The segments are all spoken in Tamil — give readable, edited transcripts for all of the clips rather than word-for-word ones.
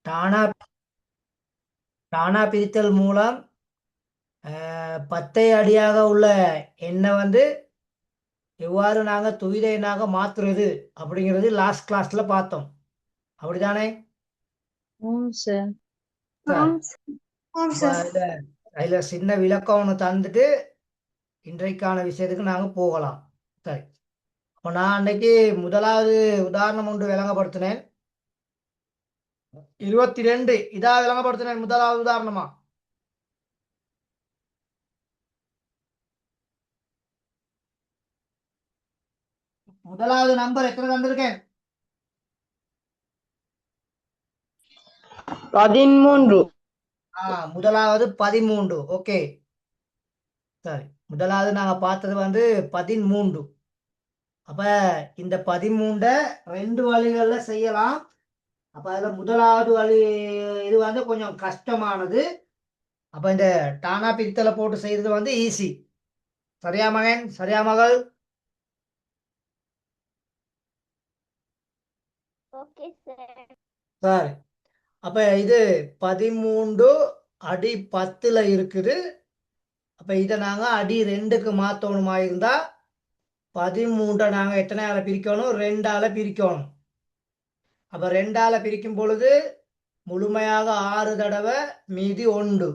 டானா டானா பிரித்தல் மூலம் 10 அடியாக உள்ள எண்ணை வந்து எவ்வாறு நாங்கள் துவித எண்ணாக மாற்றுறது அப்படிங்கிறது லாஸ்ட் கிளாஸ்ல பார்த்தோம். அப்படிதானே சார். சார்? அப்ப அதில் சின்ன விளக்கம் ஒன்று தந்துட்டு இன்றைக்கான விஷயத்துக்கு நாங்கள் போகலாம். சரி, அப்போ நான் அன்னைக்கு முதலாவது உதாரணம் ஒன்று விளங்கப்படுத்தினேன். 22 இதா விளங்கப்படுத்தினேன் முதலாவது உதாரணமா. முதலாவது நம்பர் எத்தனை தந்திருக்கேன்? 13. முதலாவது 13. ஓகே, சரி. முதலாவது நாங்க பார்த்தது வந்து 13. அப்ப இந்த 13 2 வழிகள்ல செய்யலாம். அப்ப அதுல முதலாவது வழி இது வந்து கொஞ்சம் கஷ்டமானது. அப்ப இந்த டானா பிரித்தலை போட்டு செய்யறது வந்து ஈஸி. சரியா மகன்? சரியா மகள்? Okay sir. சரி, அப்ப இது 13 அடி 10ல இருக்குது. அப்ப இதை நாங்க அடி 2க்கு மாத்தணுமா இருந்தா 13 நாங்க எத்தனையால பிரிக்கணும்? 2ஆல பிரிக்கணும். அப்ப 2ஆல பிரிக்கும் பொழுது முழுமையாக 6 தடவை, மீதி 1.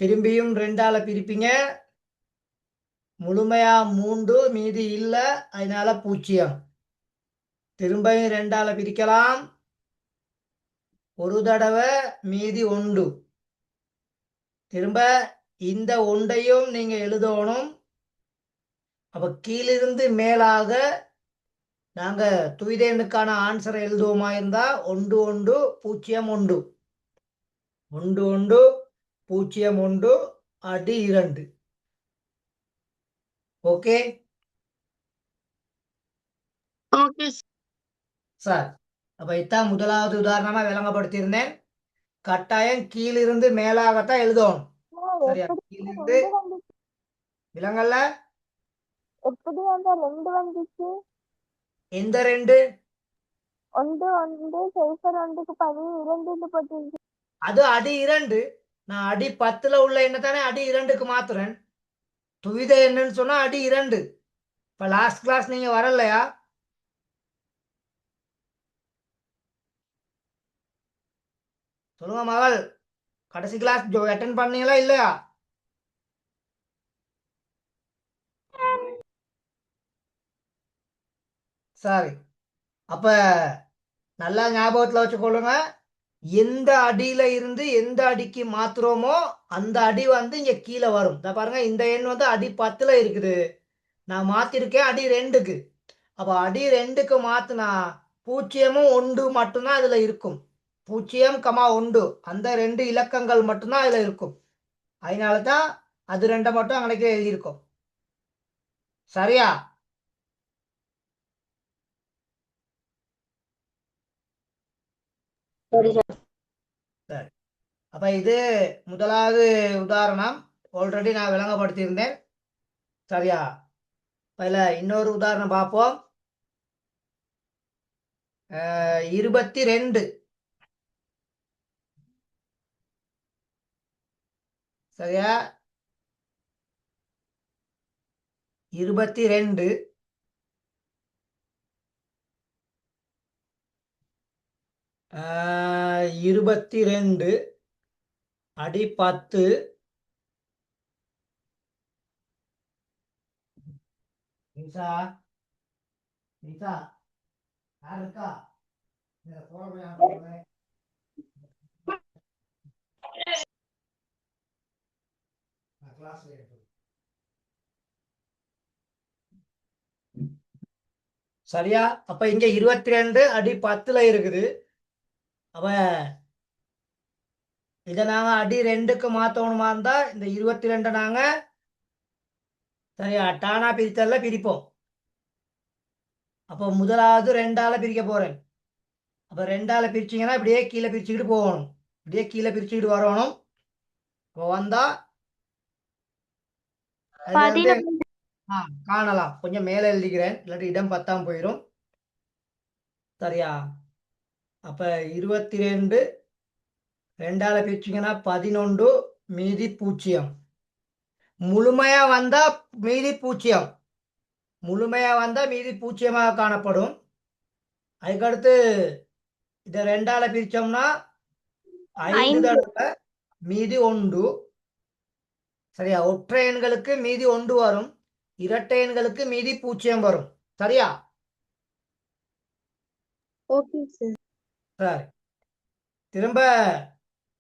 திரும்பியும் 2ஆல பிரிப்பீங்க, முழுமையா 3, மீதி இல்லை, அதனால 0. திரும்பியும் 2ஆல பிரிக்கலாம், ஒரு தடவை, மீதி 1. திரும்ப இந்த ஒன்றையும் நீங்க எழுதணும். அப்ப கீழிருந்து மேலாக நாங்க துவித எண்ணுக்கான ஆன்சரை எழுதுவோமா இருந்தா 1 1 0 1 1 1 0 1 அடி 2. Okay okay sir. அப்ப இதான் முதலாவது உதாரணமா விளங்கப்படுத்தியிருந்தேன். கட்டாயம் கீழிருந்து மேலாகத்தான் எழுதணும். சரியா? கீழிருந்து ரெண்டு வந்துச்சு. விலங்கல்ல. எப்படி அந்த 2 வந்துச்சு? எந்த 2? 1 1 0 1க்கு 12 போட்டுருச்சு. அது அடி 2. நான் அடி 10ல உள்ள எண்ணை தானே அடி 2க்கு மாத்துறேன். துவித எண்ணுன்னு சொன்னா அடி 2. இப்ப லாஸ்ட் கிளாஸ் நீங்க வரலையா? சொல்லுங்க மகள், கடைசி கிளாஸ் அட்டன் பண்ணீங்களா இல்லையா? சரி, அப்ப நல்லா ஞாபகத்துல வச்சுக்கொள்ளுங்க. எந்த அடியில இருந்து எந்த அடிக்கு மாத்துறோமோ அந்த அடி வந்து இங்க கீழே வரும். பாருங்க, இந்த எண் வந்து அடி 10ல இருக்குது, நான் மாத்திருக்கேன் அடி 2க்கு. அப்ப அடி 2க்கு மாத்துனா 0 1 மட்டும்தான் அதுல இருக்கும். 0, 1 அந்த 2 இலக்கங்கள் மட்டும்தான் அதுல இருக்கும். அதனாலதான் அது 2 மட்டும் அன்னைக்கு எழுதியிருக்கோம். சரியா? சரி சரி, அப்ப இது முதலாவது உதாரணம் ஆல்ரெடி நான் விளங்கப்படுத்தியிருந்தேன். சரியா? இதுல இன்னொரு உதாரணம் பார்ப்போம். 22. சரியா? 22 22 அடி 10. நிசா நிசா யார் இருக்கா? சரியா? அப்ப இங்க 22 அடி 10ல இருக்குது. அப்ப இதை நாங்க அடி 2க்கு மாத்தணுமா இருந்தா இந்த 22 நாங்க சரியா டானா பிரித்தல்ல பிரிப்போம். அப்போ முதலாவது 2ஆல பிரிக்க போறேன். அப்ப 2ஆல பிரிச்சீங்கன்னா இப்படியே கீழே பிரிச்சுக்கிட்டு போகணும், இப்படியே கீழே பிரிச்சுக்கிட்டு வரணும். இப்போ வந்தா அதுல வந்து காணலாம். கொஞ்சம் மேலே எழுதிக்கிறேன், இல்லாட்டி இடம் பத்தாம போயிடும். சரியா? அப்ப 22 ரெண்டால பிரிச்சிங்கன்னா 11 மீதி 0. முழுமையா வந்தா மீதி 0. முழுமையா வந்தா மீதி 0 காணப்படும். அதுக்கடுத்து இதை ரெண்டால பிரிச்சோம்னா 5 தடவை மீதி 1. சரியா? ஒற்றை எண்களுக்கு மீதி 1 வரும், இரட்டை எண்களுக்கு மீதி 0 வரும். சரியா? Okay sir. சரி, திரும்ப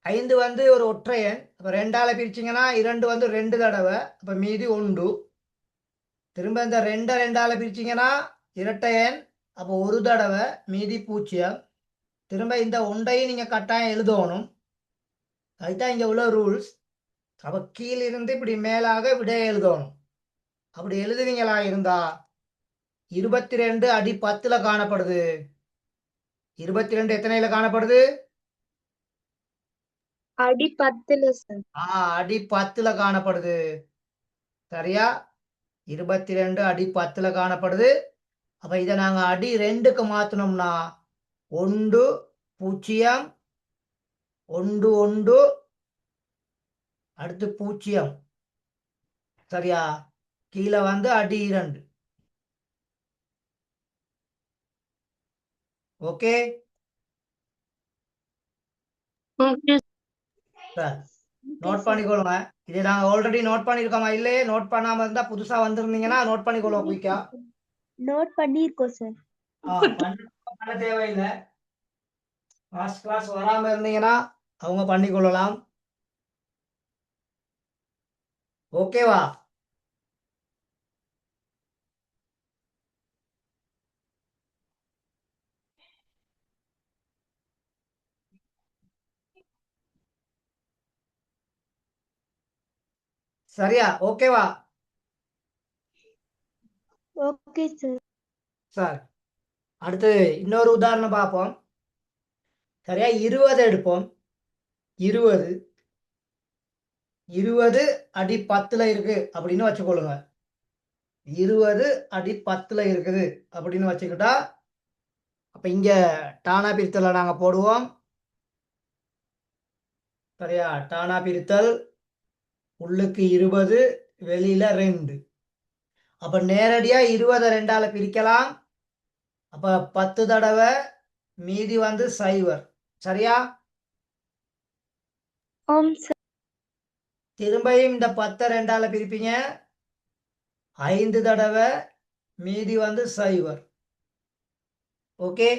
5 வந்து ஒரு ஒற்றை எண். அப்ப ரெண்டால பிரிச்சிங்கன்னா 2 வந்து 2 தடவை, அப்ப மீதி 1. திரும்ப இந்த 2 ரெண்டால பிரிச்சிங்கன்னா இரட்டை எண், அப்போ ஒரு தடவை மீதி 0. திரும்ப இந்த ஒன்றையும் நீங்க கட்டாயம் எழுதணும். அதுதான் இங்க உள்ள ரூல்ஸ். அப்ப கீழிருந்து இப்படி மேலாக விடை எழுதணும். அப்படி எழுதுவீங்களா இருந்தா 22 அடி 10ல காணப்படுது. 22 எத்தனையில காணப்படுது? அடி 10ல சார். அடி 10ல காணப்படுது. சரியா? 22 அடி 10ல காணப்படுது. அப்ப இதை நாங்க அடி 2க்கு மாத்தணும்னா 1 0 1 1 அடுத்து 0. சரியா? கீழே வந்து அடி 2. ஓகே ஓகே சார், நோட் பண்ணிக்கொள்ளுங்க. இதை நாங்க ஆல்ரெடி நோட் பண்ணிருக்கோமா இல்லையே? நோட் பண்ணாம இருந்தா புதுசா வந்திருந்தீங்கன்னா நோட் பண்ணிக்கொள்ளுங்க குயிக்கா. நோட் பண்ணியிருக்கோம் சார். பண்ண தேவையில்லை. ஃபர்ஸ்ட் கிளாஸ் வராம இருந்தீங்கன்னா அவங்க பண்ணிக்கொள்ளலாம். ஓகேவா? சரியா? ஓகேவா ஓகே சார். சார்? அடுத்து இன்னொரு உதாரணம் பார்ப்போம். சரியா? 20 எடுப்போம். 20 20 அடி 10ல இருக்கு அப்படின்னு வச்சுக்கொள்ளுங்க. 20 அடி 10ல இருக்குது அப்படின்னு வச்சுக்கிட்டா, அப்ப இங்க டானா பிரித்தல நாங்க போடுவோம். சரியா? டானா பிரித்தல், உள்ளுக்கு 20 வெளியில 2. அப்ப நேரடியா 20 ரெண்டால பிரிக்கலாம். அப்ப 10 தடவை மீதி வந்து 0. சரியா? ஆம் சார். திரும்பியும் இந்த 10 ரெண்டால பிரிப்பீங்க. 5 தடவை மீதி வந்து 0. ஓகே.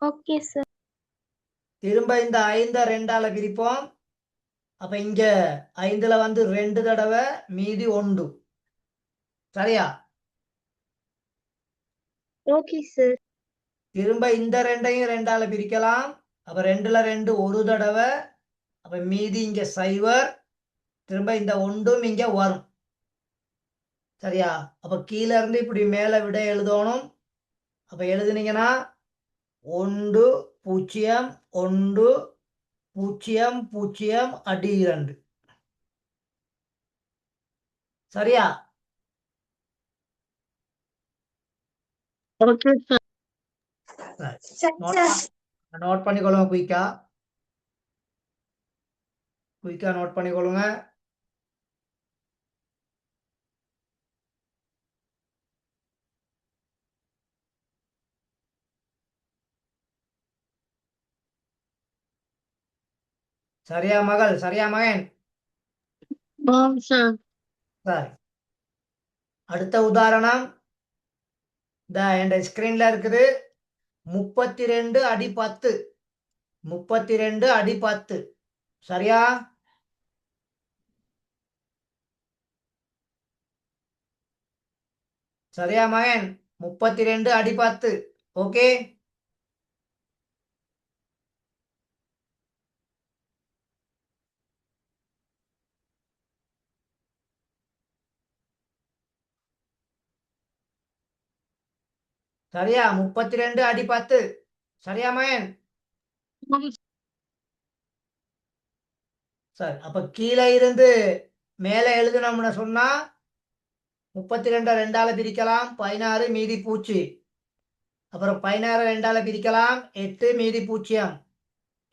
Okay sir. திரும்ப இந்த 5 ரெண்டால பிரிப்போம். அப்ப இங்க 5ல வந்து 2 தடவை மீதி 1. சரியா? Okay sir. திரும்ப இந்த 2ஐயும் ரெண்டால பிரிக்கலாம். அப்ப 2ல 2 ஒரு தடவை, அப்ப மீதி இங்க 0. திரும்ப இந்த 1ம் இங்க வரும். சரியா? அப்ப கீழ இருந்து இப்படி மேல விட எழுதணும். அப்ப எழுதுனீங்கன்னா 1 0 1 0 0 அடி 2. சரியா? Okay sir. நோட் பண்ணிக்கொள்ளுங்க குயிக்கா. குயிக்கா நோட் பண்ணிக்கொள்ளுங்க. சரியா மகள்? சரியா மகன்? ஆம் சார். சரி, அடுத்த உதாரணம் இந்த என் ஸ்கிரீன்ல இருக்குது. 32 அடி 10. 32 அடி 10. சரியா? சரியா மகன்? 32 அடி 10. ஓகே. சரியா? 32 அடி 10. சரியா மகன்? சரி, அப்ப கீழே இருந்து மேல எழுதணும்னு சொன்னா 32 ரெண்டால பிரிக்கலாம். 16 மீதி பூச்சி. அப்புறம் 16 ரெண்டால பிரிக்கலாம் 8 மீதி 0.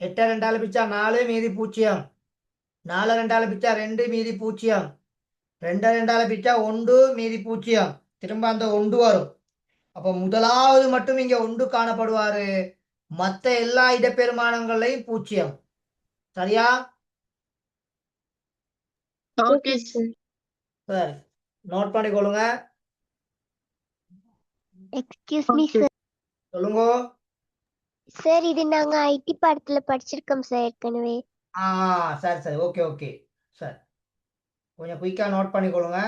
8 ரெண்டால பிரிச்சா 4 மீதி 0. 4 ரெண்டால பிரிச்சா 2 மீதி 0. 2 ரெண்டால பிரிச்சா 1 மீதி 0. திரும்ப அந்த 1 வரும். அப்போ முதலாவது மட்டும் இங்க 1 காணப்படுவாரு. மற்ற எல்லா இடப்பெருமானங்களையும் 0. சரியா? Okay, okay sir. சார் சரி, நோட் பண்ணிக்கொள்ளுங்க. Excuse me Okay. சார். சொல்லுங்க. சார் இது நாங்க ஐடி பாடத்துல படிச்சிருக்கோம் சார் ஏற்கனவே. ஆ சரி சரி, ஓகே ஓகே. சரி, கொஞ்சம் குயிக்கா நோட் பண்ணிக்கொள்ளுங்க.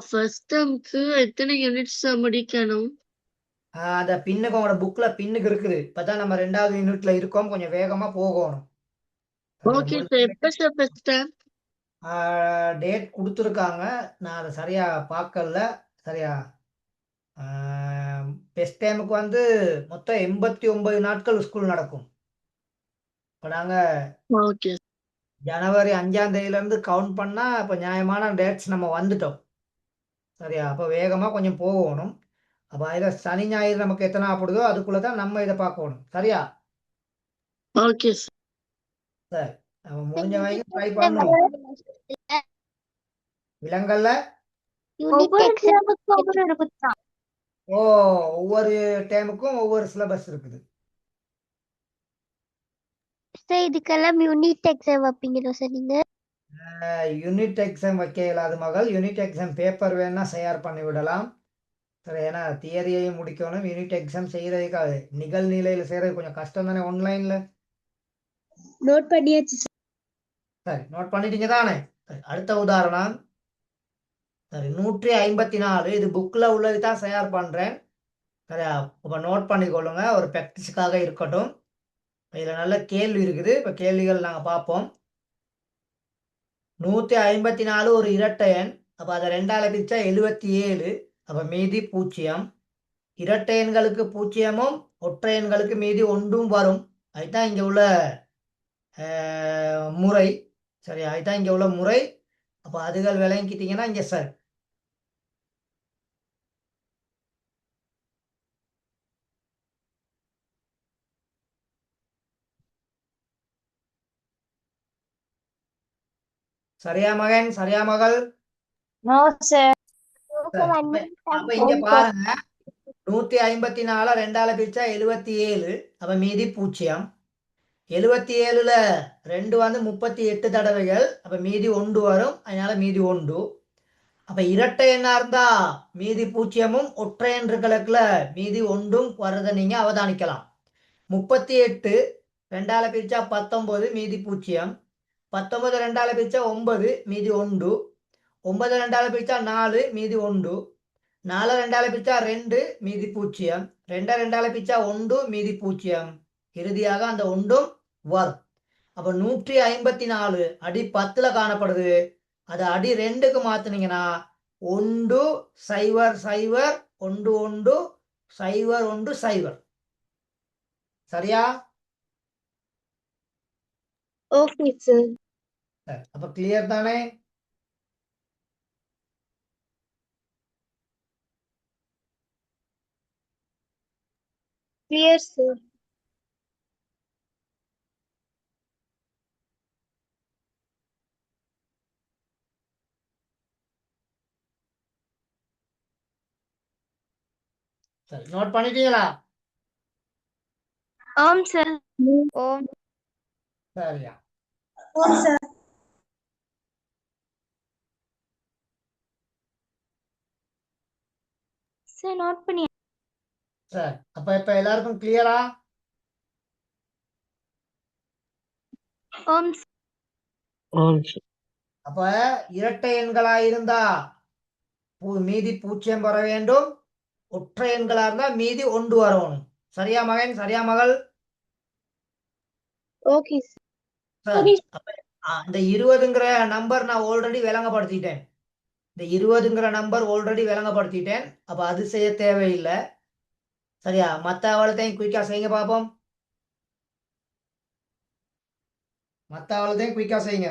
ஃபர்ஸ்ட் டேர்ம்க்கு எத்தனை யூனிட்ஸ் முடிக்கணும்? அந்த பின்னுக்கு உங்களோட புக்ல பின்னுக்கு இருக்குது. இப்பதான் நம்ம 2வது யூனிட்ல இருக்கோம். கொஞ்சம் வேகமா போகணும். Okay sir. எப்ப சார் ஃபர்ஸ்ட் டேர்ம்? டேட் கொடுத்துருக்காங்க. நான் அதை சரியா பார்க்கல. சரியா, பெஸ்ட் டைமுக்கு வந்து மொத்தம் 89 நாட்கள் ஸ்கூல் நடக்கும். இப்போ நாங்கள் ஓகே. ஜனவரி 5ஆம் தேதியிலேருந்து கவுண்ட் பண்ணால் இப்போ நியாயமான டேட்ஸ் நம்ம வந்துட்டோம். சரியா, அப்போ வேகமாக கொஞ்சம் போகணும். அப்போ அதில் சனி ஞாயிறு நமக்கு எத்தனை ஆப்படுதோ அதுக்குள்ளே தான் நம்ம இதை பார்க்கணும். சரியா? Okay sir. சரி, நம்ம முடிஞ்ச வரைக்கும் ட்ரை பண்ணுவோம். விலங்கல்ல ஒவ்வொரு எக்ஸாமுக்கும் ஒவ்வொரு இருக்குதா? ஓ, ஒவ்வொரு டைமுக்கும் ஒவ்வொரு சிலபஸ் இருக்குது. சார் இதுக்கெல்லாம் யூனிட் எக்ஸாம் வைப்பீங்களா சார் நீங்க? யூனிட் எக்ஸாம் வைக்க இயலாது மகள். யூனிட் எக்ஸாம் பேப்பர் வேணா தயார் பண்ணி விடலாம். சரி, ஏன்னா தியரியையும் முடிக்கணும். யூனிட் எக்ஸாம் செய்யறதுக்காக நிகழ்நிலையில் செய்யறது கொஞ்சம் கஷ்டம் தானே ஆன்லைன்ல. நோட் பண்ணியாச்சு சார். சரி, நோட் பண்ணிட்டீங்க தானே? சரி, அடுத்த உதாரணம். சரி, 154. இது புக்கில் உள்ளது தான் தயார் பண்ணுறேன். சரியா, இப்போ நோட் பண்ணிக்கொள்ளுங்க, ஒரு ப்ராக்டிஸுக்காக இருக்கட்டும். இதில் நல்ல கேள்வி இருக்குது. இப்போ கேள்விகள் நாங்கள் பார்ப்போம். 154 ஒரு இரட்டை எண். அப்போ அதை 2ஆல பிரிச்சா 77. அப்போ மீதி 0. இரட்டை எண்களுக்கு 0ம் ஒற்றை எண்களுக்கு மீதி 1ம் வரும். அதுதான் இங்கே உள்ள முறை. சரி, அதுதான் இங்கே உள்ள முறை. அப்போ அதுகள் விளங்கிக்கிட்டீங்கன்னா இங்கே சார். சரியா மகன்? சரியா மகள்? No sir. சரி, அப்ப இங்க பாருங்க. 154 2ஆல பிரிச்சா 77. அப்ப மீதி 0. 77ல 2 வந்து 38 தடவைகள். அப்ப மீதி 1 வரும். அதனால மீதி 1. அப்ப இரட்டை எண்ணா இருந்தா மீதி 0ம் ஒற்றை எண்களுக்குல மீதி 1ம் வர்றதை நீங்க அவதானிக்கலாம். 38 2ஆல பிரிச்சா 19 மீதி 0. 19 2ஆல பிரிச்சா 9 மீதி 1. 9 2ஆல பிரிச்சா 4 மீதி 1. 4 2ஆல பிரிச்சா 2 மீதி 0. 2 2ஆல பிரிச்சா 1 மீதி 0. இறுதியாக அந்த 1ம் வரும். அப்போ 154 அடி 10ல காணப்படுது. அது அடி 2க்கு மாத்தினீங்கன்னா 1 0 0 1 1 0 1 0. சரியா? Okay sir. அப்ப கிளியர் தானே? Clear sir. சரி, நோட் பண்ணிட்டீங்களா? ஆம் சார். ஓம். சரியா, ஓம் சார். சார் நோட் பண்ணி. சரி. அப்ப இப்ப எல்லாருக்கும் கிளியரா? ஓம் அப்ப இரட்டை எண்களா இருந்தா மீதி 0 வர வேண்டும். ஒற்றை எண்களா இருந்தா மீதி 1 வரணும். சரியா மகன்? சரியா மகள்? Okay sir. சரி, அப்ப இந்த 20ங்கிற நம்பர் நான் ஆல்ரெடி விளங்கப்படுத்திட்டேன். இந்த 20ங்கிற நம்பர் ஆல்ரெடி விளங்கப்படுத்திட்டேன். அப்ப அது செய்ய தேவையில்லை. சரியா, மற்ற அவளத்தையும் குயிக்கா செய்யுங்க பார்ப்போம். மற்ற அவ்வளோதையும் குயிக்காக செய்யுங்க.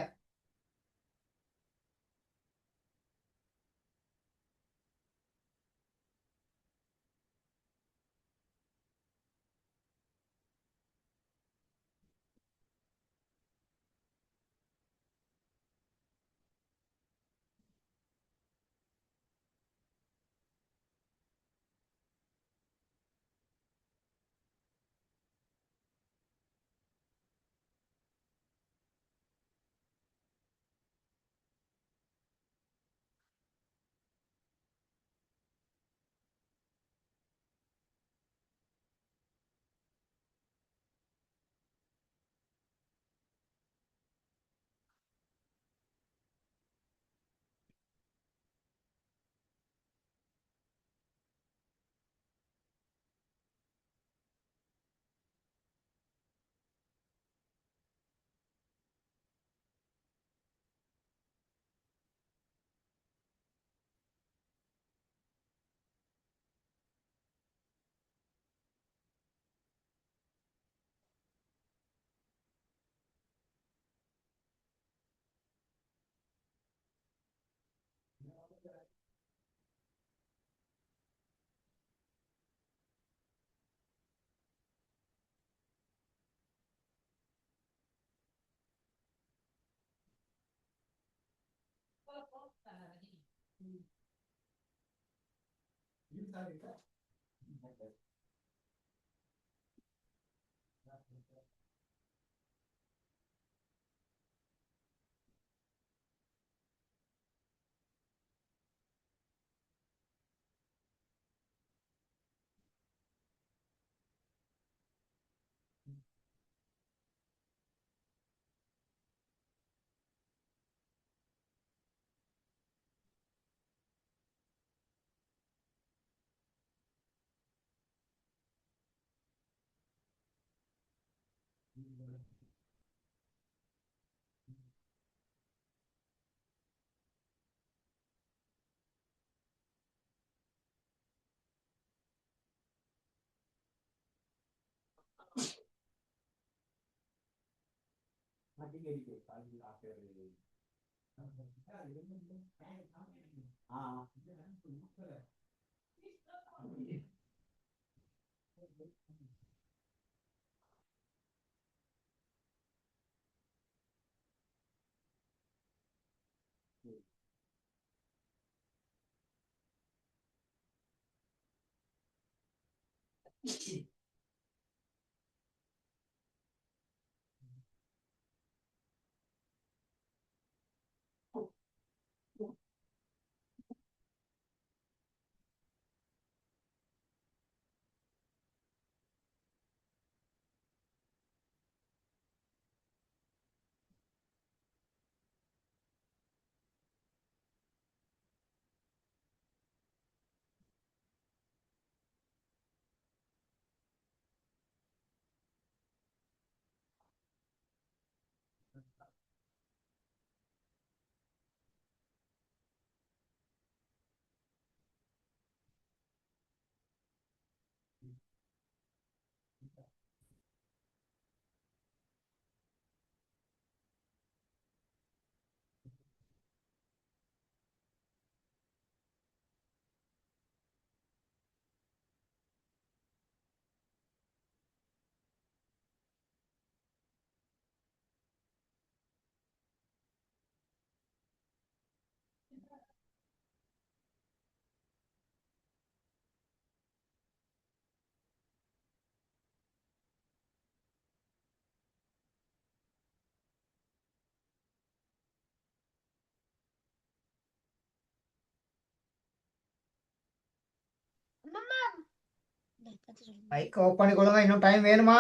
மைக் ஆஃப் பண்ணிக்கொள்ளுங்க. இன்னும் டைம் வேணுமா?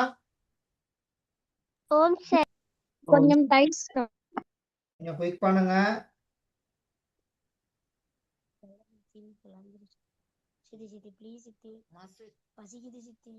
ஓம் சார். கொஞ்சம் டைம் கொஞ்சம் குயிக் பண்ணுங்க. சித்தி சித்தி ப்ளீஸ் சித்தி பசிக்குது சித்தி.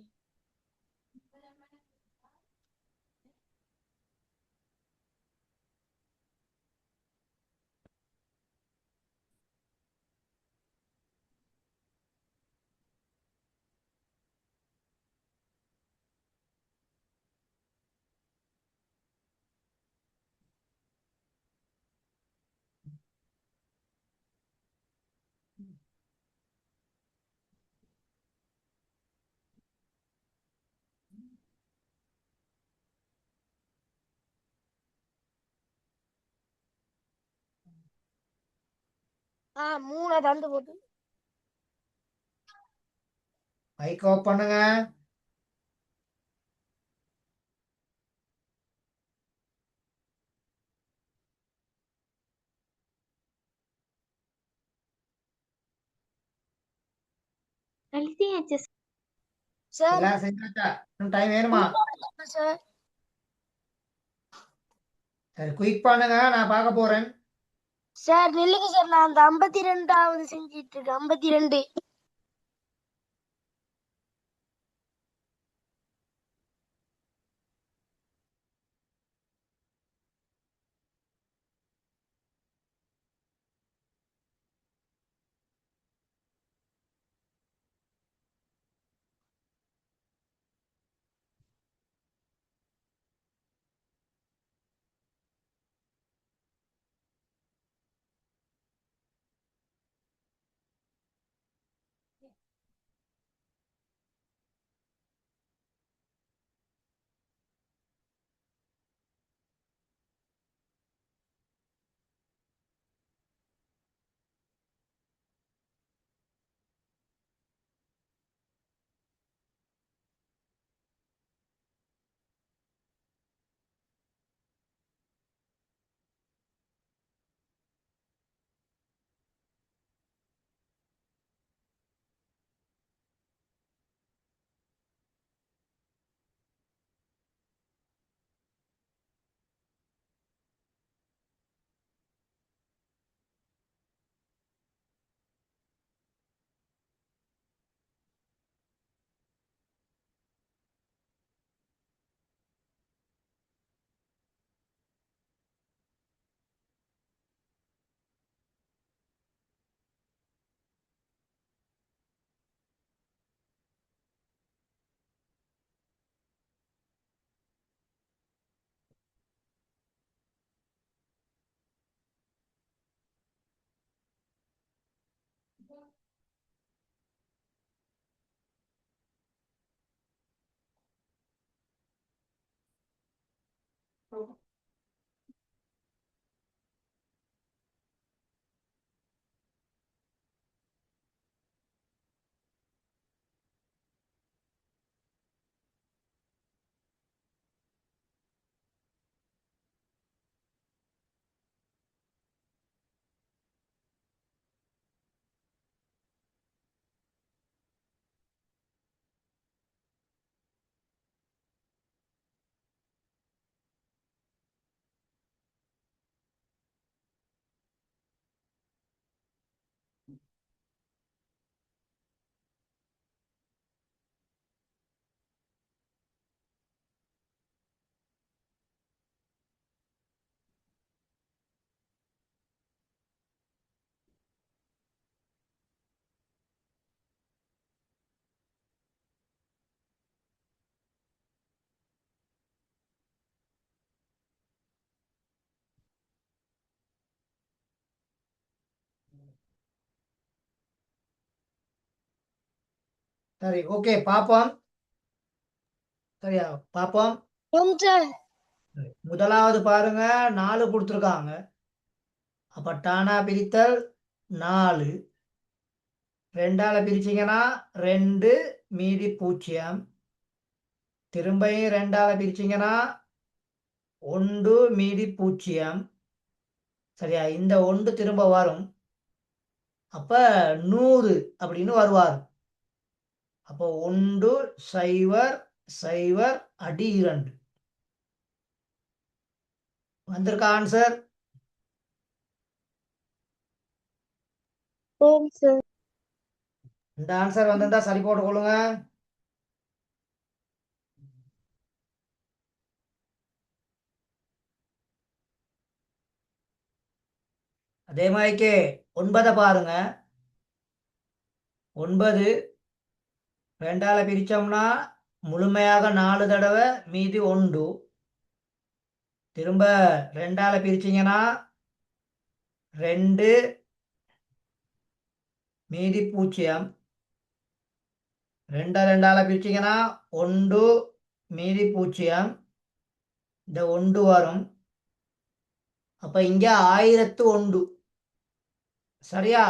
மூணை தந்து போட்டு மைக் ஆஃப் பண்ணுங்க. எழுதியாச்சு சார். எல்லாம் செஞ்சாச்சா? இன்னும் டைம் வேணுமா? சார் சரி, குயிக் பண்ணுங்க, நான் பார்க்க போறேன். சார் நில்லுங்க சார், நான் அந்த 52வது செஞ்சிட்டு இருக்கேன். 52. சரி, ஓகே, பார்ப்போம். சரியா, பார்ப்போம். சார். சரி, முதலாவது பாருங்க, 4 கொடுத்துருக்காங்க. அப்ப டானா பிரித்தல் 4. 2ஆல பிரிச்சீங்கன்னா 2 மீதி 0. திரும்பியும் 2ஆல பிரிச்சீங்கன்னா 1 மீதி 0. சரியா, இந்த 1 திரும்ப வரும். அப்ப 100 அப்படின்னு வருவார். அப்போ 1 0 0 அடி 2 வந்திருக்கா ஆன்சர்? சரி சார். இந்த ஆன்சர் வந்திருந்தா சரி போட்டு கொள்ளுங்க. அதே மாதிரிக்கு 9 பாருங்க. 9 2ஆல பிரிச்சோம்னா முழுமையாக 4 தடவை மீதி 1. திரும்ப 2ஆல பிரிச்சீங்கன்னா 2 மீதி 0. 2ஆல பிரிச்சீங்கன்னா 1 மீதி 0. இந்த 1 வரும். அப்ப இங்க 1001. சரியா?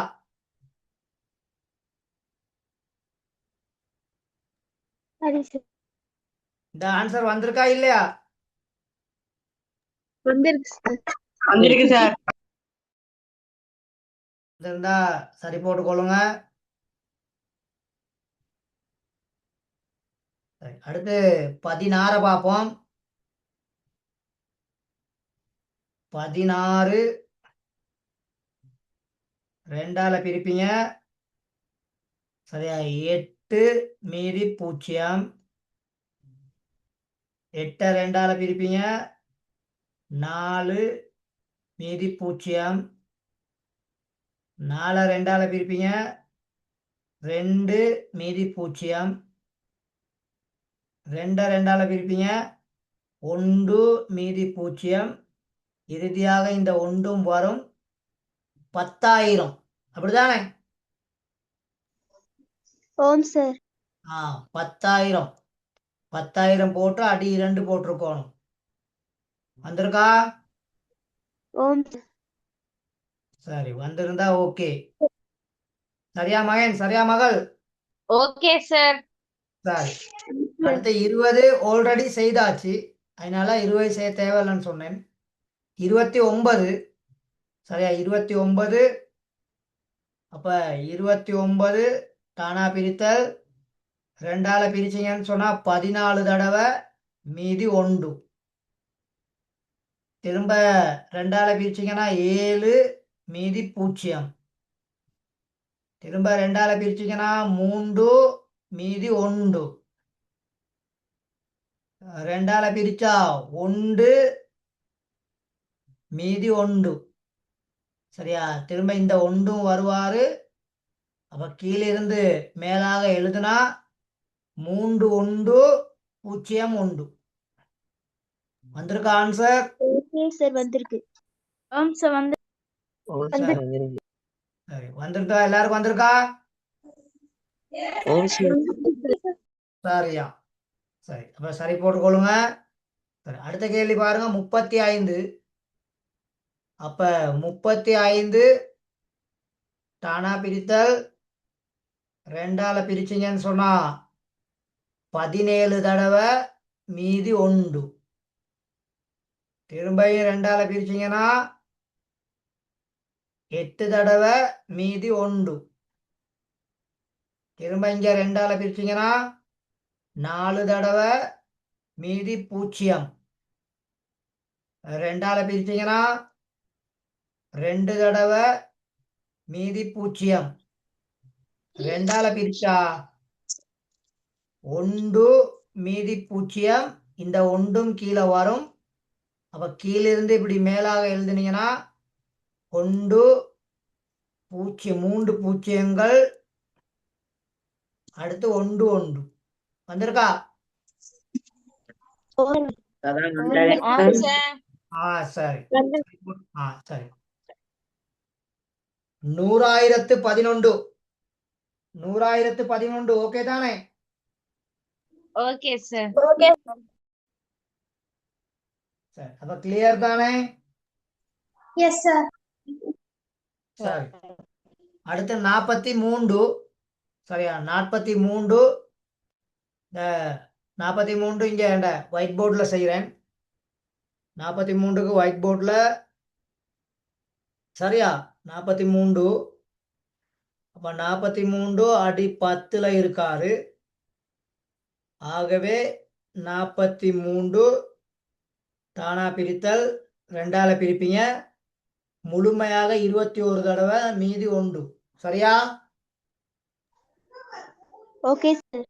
சரி சார். இந்த ஆன்சர் வந்திருக்கா இல்லையா? வந்திருக்கு சார். வந்திருக்கு சார். இருந்தா சரி போட்டுக்கொள்ளுங்க. சரி, அடுத்து 16 பார்ப்போம். 16 2ஆல பிரிப்பீங்க. சரியா? 8 மீதி 0. 8 2ஆல பிரிப்பீங்க. 4 மீதி 0. 4 2ஆல பிரிப்பீங்க. 2 மீதி 0. 2 2ஆல பிரிப்பீங்க. 1 மீதி 0. இறுதியாக இந்த ஒன்றும் வரும். 10,000. அப்படிதானே? ஓம் சார். 10,000. 10,000 போட்டு அடி 2 போட்டிருக்கணும். வந்திருக்கா? ஓம் சார். சரி, வந்திருந்தா ஓகே. சரியா மகன்? சரியா மகள்? Okay sir. சரி, அடுத்து 20 ஆல்ரெடி செய்தாச்சு. அதனால 20 செய்ய தேவையில்லைன்னு சொன்னேன். 29. சரியா? 29. அப்ப 29 தானா பிரித்தல் 2ஆல பிரிச்சீங்கன்னு சொன்னா 14 தடவை மீதி 1. திரும்ப 2ஆல பிரிச்சீங்கன்னா 7 மீதி 0. திரும்ப 2ஆல பிரிச்சீங்கன்னா 3 மீதி 1. 2ஆல பிரிச்சா 1 மீதி 1. சரியா? திரும்ப இந்த 1 வருவாரு. அப்ப கீழிருந்து மேலாக எழுதுனா 3 1 0 1. வந்திருக்க ஆன்சர்? Okay sir. வந்திருக்கு. ஓம் சார் வந்து சரி, வந்திருக்கா? எல்லாருக்கும் வந்திருக்கா? சரியா? சரி, அப்ப சரி போட்டுக்கொள்ளுங்க. சரி, அடுத்த கேள்வி பாருங்க. 35. அப்ப 35 தானா பிரித்தல் 2ஆல பிரிச்சீங்கன்னு சொன்னா 17 தடவை மீதி 1. திரும்பியும் 2ஆல பிரிச்சீங்கன்னா 8 தடவை மீதி 1. திரும்ப இங்க 2ஆல பிரிச்சீங்கன்னா 4 தடவை மீதி 0. 2ஆல பிரிச்சீங்கன்னா 2 தடவை மீதி 0. 2ஆல பிரிச்சா 1 மீதி 0. இந்த 1ம் கீழே வரும். அப்ப கீழிருந்து இப்படி மேலாக எழுதுனீங்கன்னா 1 0 3 பூஜ்ஜியங்கள் அடுத்து 1 1. வந்திருக்கா? ஓம். ஆம் சார். சரி. வந்திருக்கு. சரி. 100,011. 100,011 ஓகே தானே? Okay sir. ஓகே. சரி, அப்ப கிளியர் தானே? Yes sir. சரி, அடுத்து 43. சரியா? 43. 43 இங்க ஒயிட் போர்டில் செய்கிறேன். 43க்கு ஒயிட் போர்டில். சரியா? 43. அப்ப 43 அடி 10ல இருக்காரு. ஆகவே 43 தானா பிரித்தல் 2ஆல பிரிப்பீங்க. முழுமையாக 21 தடவை மீதி 1. சரியா? Okay sir.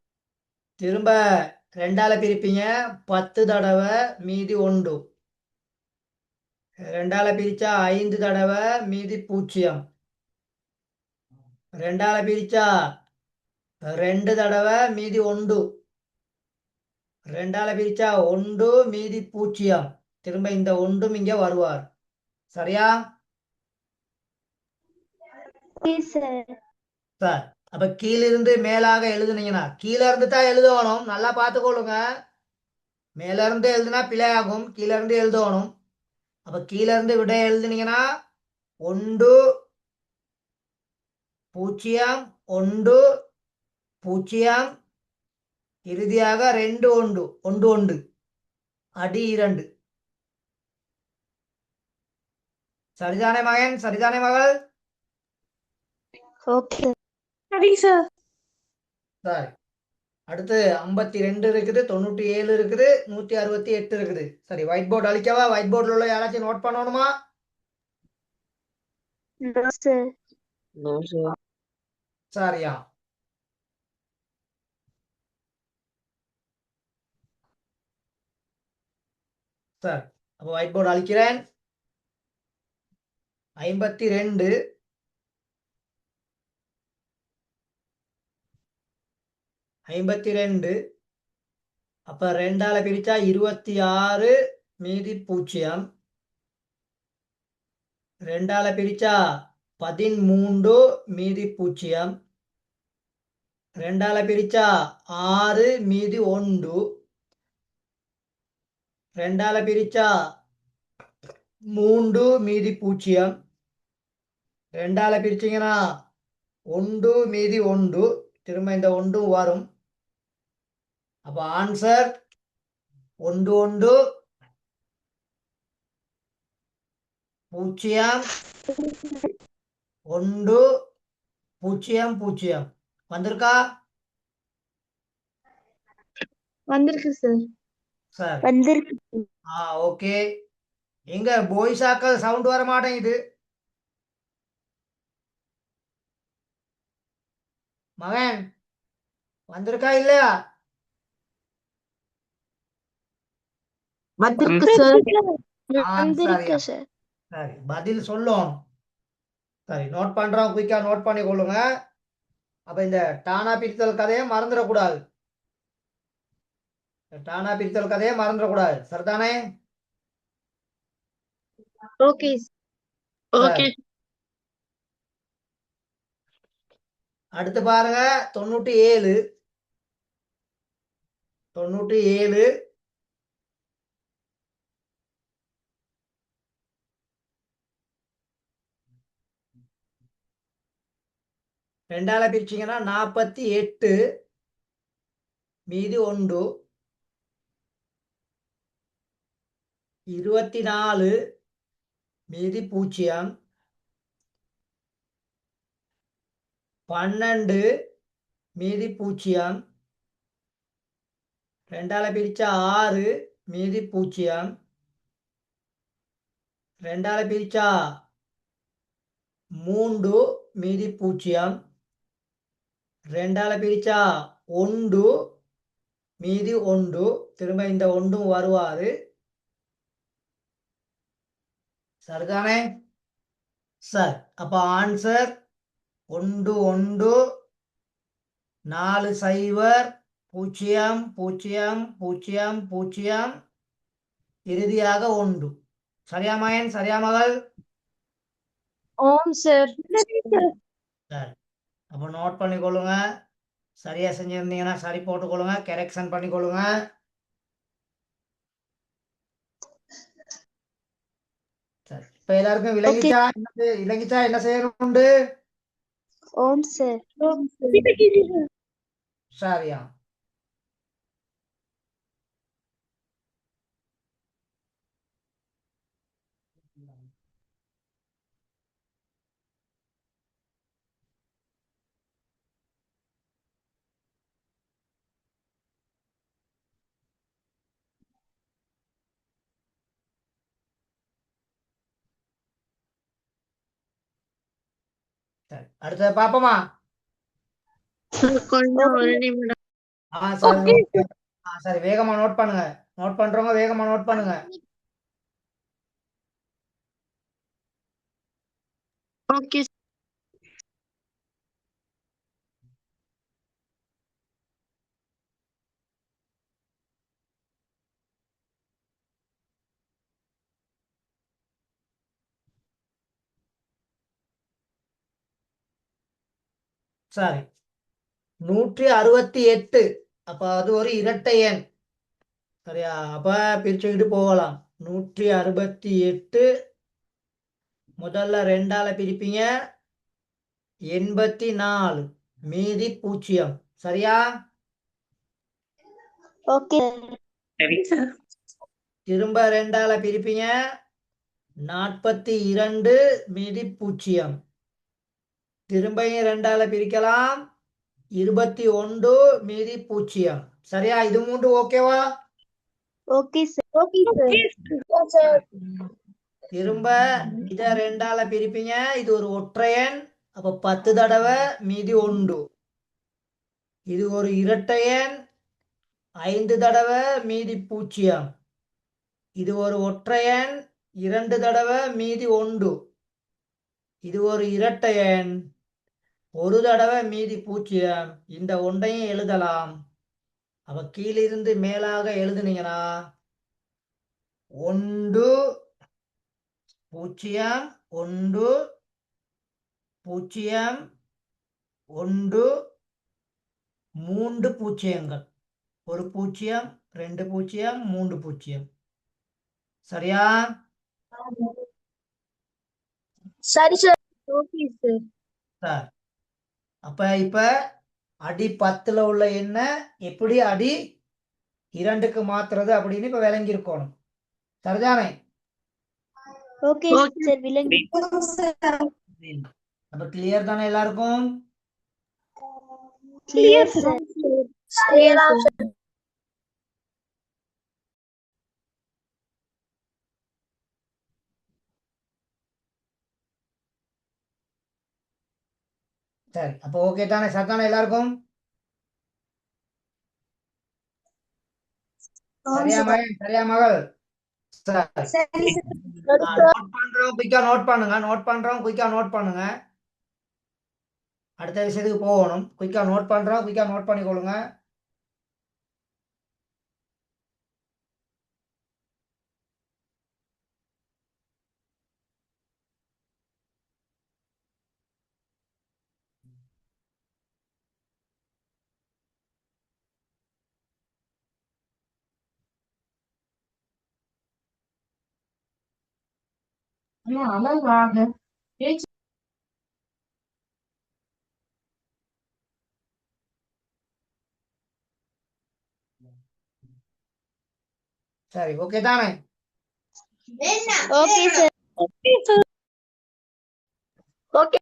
திரும்ப 2ஆல பிரிப்பீங்க. 10 தடவை மீதி 1. 2ஆல பிரிச்சா 5 தடவை மீதி 0. 2ஆல பிரிச்சா 2 தடவை மீதி 1. 2ஆல பிரிச்சா 1 மீதி 0. திரும்ப இந்த 1ம் இங்க வருவார். சரியா? Okay sir. சார், அப்ப கீழிருந்து மேலாக எழுதுனீங்கன்னா கீழே இருந்து தான் எழுதணும். நல்லா பார்த்துக்கொள்ளுங்க. மேல இருந்து எழுதுனா பிழையாகும். கீழே இருந்து எழுதணும். அப்ப கீழே இருந்து விட எழுதுனீங்கன்னா 1 பூஜ்ஜியம் ஒன்று பூஜ்ஜியம் இறுதியாக 2 1 1 1 அடி 2. சரிதானே மகன், சரிதானே மகள்? ஓகே சரிங்க சார். சரி, அடுத்து 52 இருக்குது, 97 இருக்குது, 168 இருக்குது. சரி, ஒயிட் போர்டு அழிக்கவா? ஒயிட் போர்டில் உள்ள யாராச்சும் நோட் பண்ணணுமா? நோ சார் சரியா? சரி, அப்போ ஒயிட் போர்டு அழிக்கிறேன். 52 52 அப்ப 2ஆல பிரிச்சா 26 மீதி 0. 2ஆல பிரிச்சா 13 மீதி 0. 2ஆல பிரிச்சா 6 மீதி 1. 2ஆல பிரிச்சா 3 மீதி 0. 2ஆல பிரிச்சீங்கன்னா 1 மீதி 1. திரும்ப இந்த 1 வரும். அப்ப ஆன்சர் 1 1 0 1 0 0 வந்திருக்கா? வந்திருக்கு சார். சார் வந்திருக்கு ஓகே. எங்க பாய்ஸாக்கள் சவுண்ட் வர மாட்டேங்குது. மகன் வந்திருக்கா இல்லையா? வந்திருக்கு சார். வந்திருக்கு சரியா? சார் சரி, பதில் சொல்லும். சரி, நோட் பண்றோம், குயிக்கா நோட் பண்ணி கொள்ளுங்க. அப்ப இந்த டானா பிரித்தல் கதையை மறந்துடக்கூடாது. டானா பிரித்தல் கதையை மறந்துடக்கூடாது. சரிதானே? ஓகே ஓகே அடுத்து பாருங்க 97 97 2ஆல பிரிச்சீங்கன்னா 48 மீதி 1. 24 மீதி 0. 12 மீதி 0. 2ஆல பிரிச்சா 6 மீதி 0. 2ஆல பிரிச்சா 3 மீதி 0. 2ஆல பிரிச்சா 1 மீதி 1. திரும்ப இந்த 1 வருவாரு. சரிதானே? சரி, அப்ப ஆன்சர் 1 1 4 0 0 0 0 0 இறுதியாக 1. சரியா மகன், சரியா மகள்? ஓம் சார். சரி, அப்ப நோட் பண்ணிக்கொள்ளுங்க. சரியா செஞ்சிருந்தீங்கன்னா சரி போட்டுக்கொள்ளுங்க, கரெக்ஷன் பண்ணிக்கொள்ளுங்க. சரி, இப்ப எல்லாருக்கும் விளங்கிச்சா? விளங்கிச்சா என்ன செய்யணும்? ஓம் சார் சரியா? சரி, அடுத்தது பாப்போமா? கொஞ்சம் ஒரு நிமிடம். சரி, சரி, வேகமா நோட் பண்ணுங்க. நோட் பண்றவங்க வேகமா நோட் பண்ணுங்க. ஓகே சரி, 168. அப்ப அது ஒரு இரட்டை எண். சரியா? அப்ப பிரிச்சுக்கிட்டு போகலாம். 168 முதல்ல 2ஆல பிரிப்பீங்க. 84 மீதி 0. சரியா? ஓகே சரிங்க சார். திரும்ப 2ஆல பிரிப்பீங்க. 42 மீதி 0. திரும்பியும் 2ஆல பிரிக்கலாம். 21 மீதி 0. சரியா? இது 3 ஓகேவா? ஓகே சார் திரும்ப இத 2ஆல பிரிப்பீங்க. இது ஒரு ஒற்றையன். அப்ப 10 தடவை மீதி 1. இது ஒரு இரட்டையன். 5 தடவை மீதி 0. இது ஒரு ஒற்றையன். 2 தடவை மீதி 1. இது ஒரு இரட்டையன். 1 தடவை மீதி 0. இந்த ஒன்றையும் எழுதலாம். அப்ப கீழிருந்து மேலாக எழுதுனீங்கன்னா 1 0 1 0 1 3 பூஜ்ஜியங்கள். ஒரு 0 2 0 3 0. சரியா? சரி சார். Okay sir. சார் அப்ப இப்ப அடி 10ல உள்ள எண்ண எப்படி அடி 2க்கு மாத்துறது அப்படின்னு இப்ப விளங்கி இருக்கணும். சரிதானே? ஓகே சார் விளங்கி அப்ப கிளியர் தானே எல்லாருக்கும்? கிளியர் சார் சரி அப்ப ஓகே தானே? சரிதானே எல்லாருக்கும்? சரியா மகன்? சரியா மகள்? சரி. நோட் பண்றோம் குயிக்கா நோட் பண்ணுங்க. நோட் பண்றோம் குயிக்கா நோட் பண்ணுங்க. அடுத்த விஷயத்துக்கு போகணும். குயிக்கா நோட் பண்றோம் குயிக்கா நோட் பண்ணிக்கொள்ளுங்க. சரி ஓகே தானே? Okay sir okay sir. Okay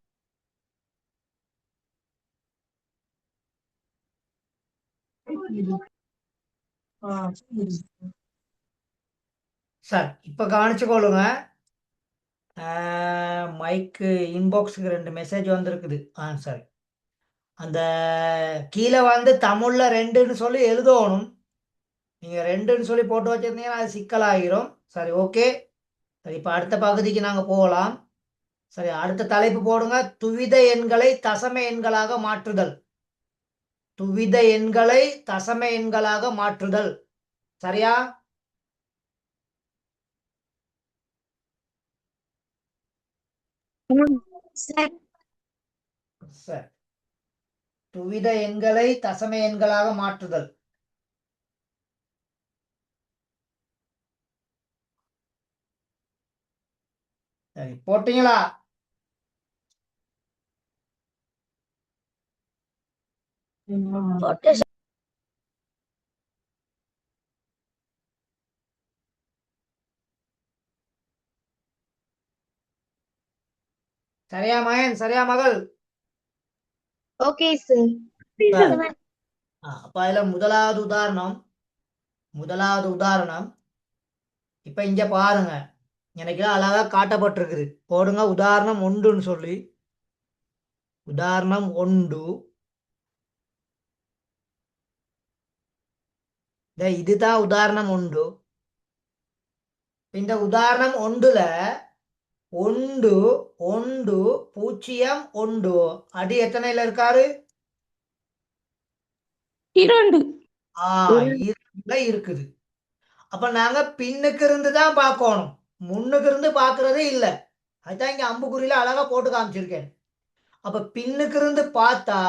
சரி இப்ப கவனிச்சுக்கொள்ளுங்க. மைக்கு இன்பாக்ஸுக்கு 2 மெசேஜ் வந்திருக்குது. சரி. அந்த கீழே வந்து தமிழ்ல 2ன்னு சொல்லி எழுதணும். நீங்க 2ன்னு சொல்லி போட்டு வச்சிருந்தீங்கன்னா அது சிக்கலாகிரும். சரி ஓகே. சரி இப்ப அடுத்த பகுதிக்கு நாங்க போகலாம். சரி அடுத்த தலைப்பு போடுங்க. துவித எண்களை தசம எண்களாக மாற்றுதல். துவித எண்களை தசம எண்களாக மாற்றுதல். சரியா? சரி. துவித எண்களை தசம எண்களாக மாற்றுதல். சரி போட்டீங்களா? Okay sir. சரியா மகன்? சரியா மகள்? Okay sir. சரி. அப்ப அதுல முதலாவது உதாரணம் இப்ப இங்க பாருங்க. எனக்கு அழகா காட்டப்பட்டிருக்குது. போடுங்க உதாரணம் 1ன்னு சொல்லி. உதாரணம் 1. இதுதான் உதாரணம் 1. இந்த உதாரணம் 1ல 1 1 0 1 அடி எத்தனைல இருக்காரு? 2. 2ல இருக்குது. அப்ப நாங்க பின்னுக்கு இருந்து தான் பார்க்கணும். முன்னுக்கு இருந்து பார்க்கறதே இல்ல. அதுதான் இங்க அம்புக்குறியில அழகா போட்டு காமிச்சிருக்கேன். அப்ப பின்னுக்கு இருந்து பார்த்தா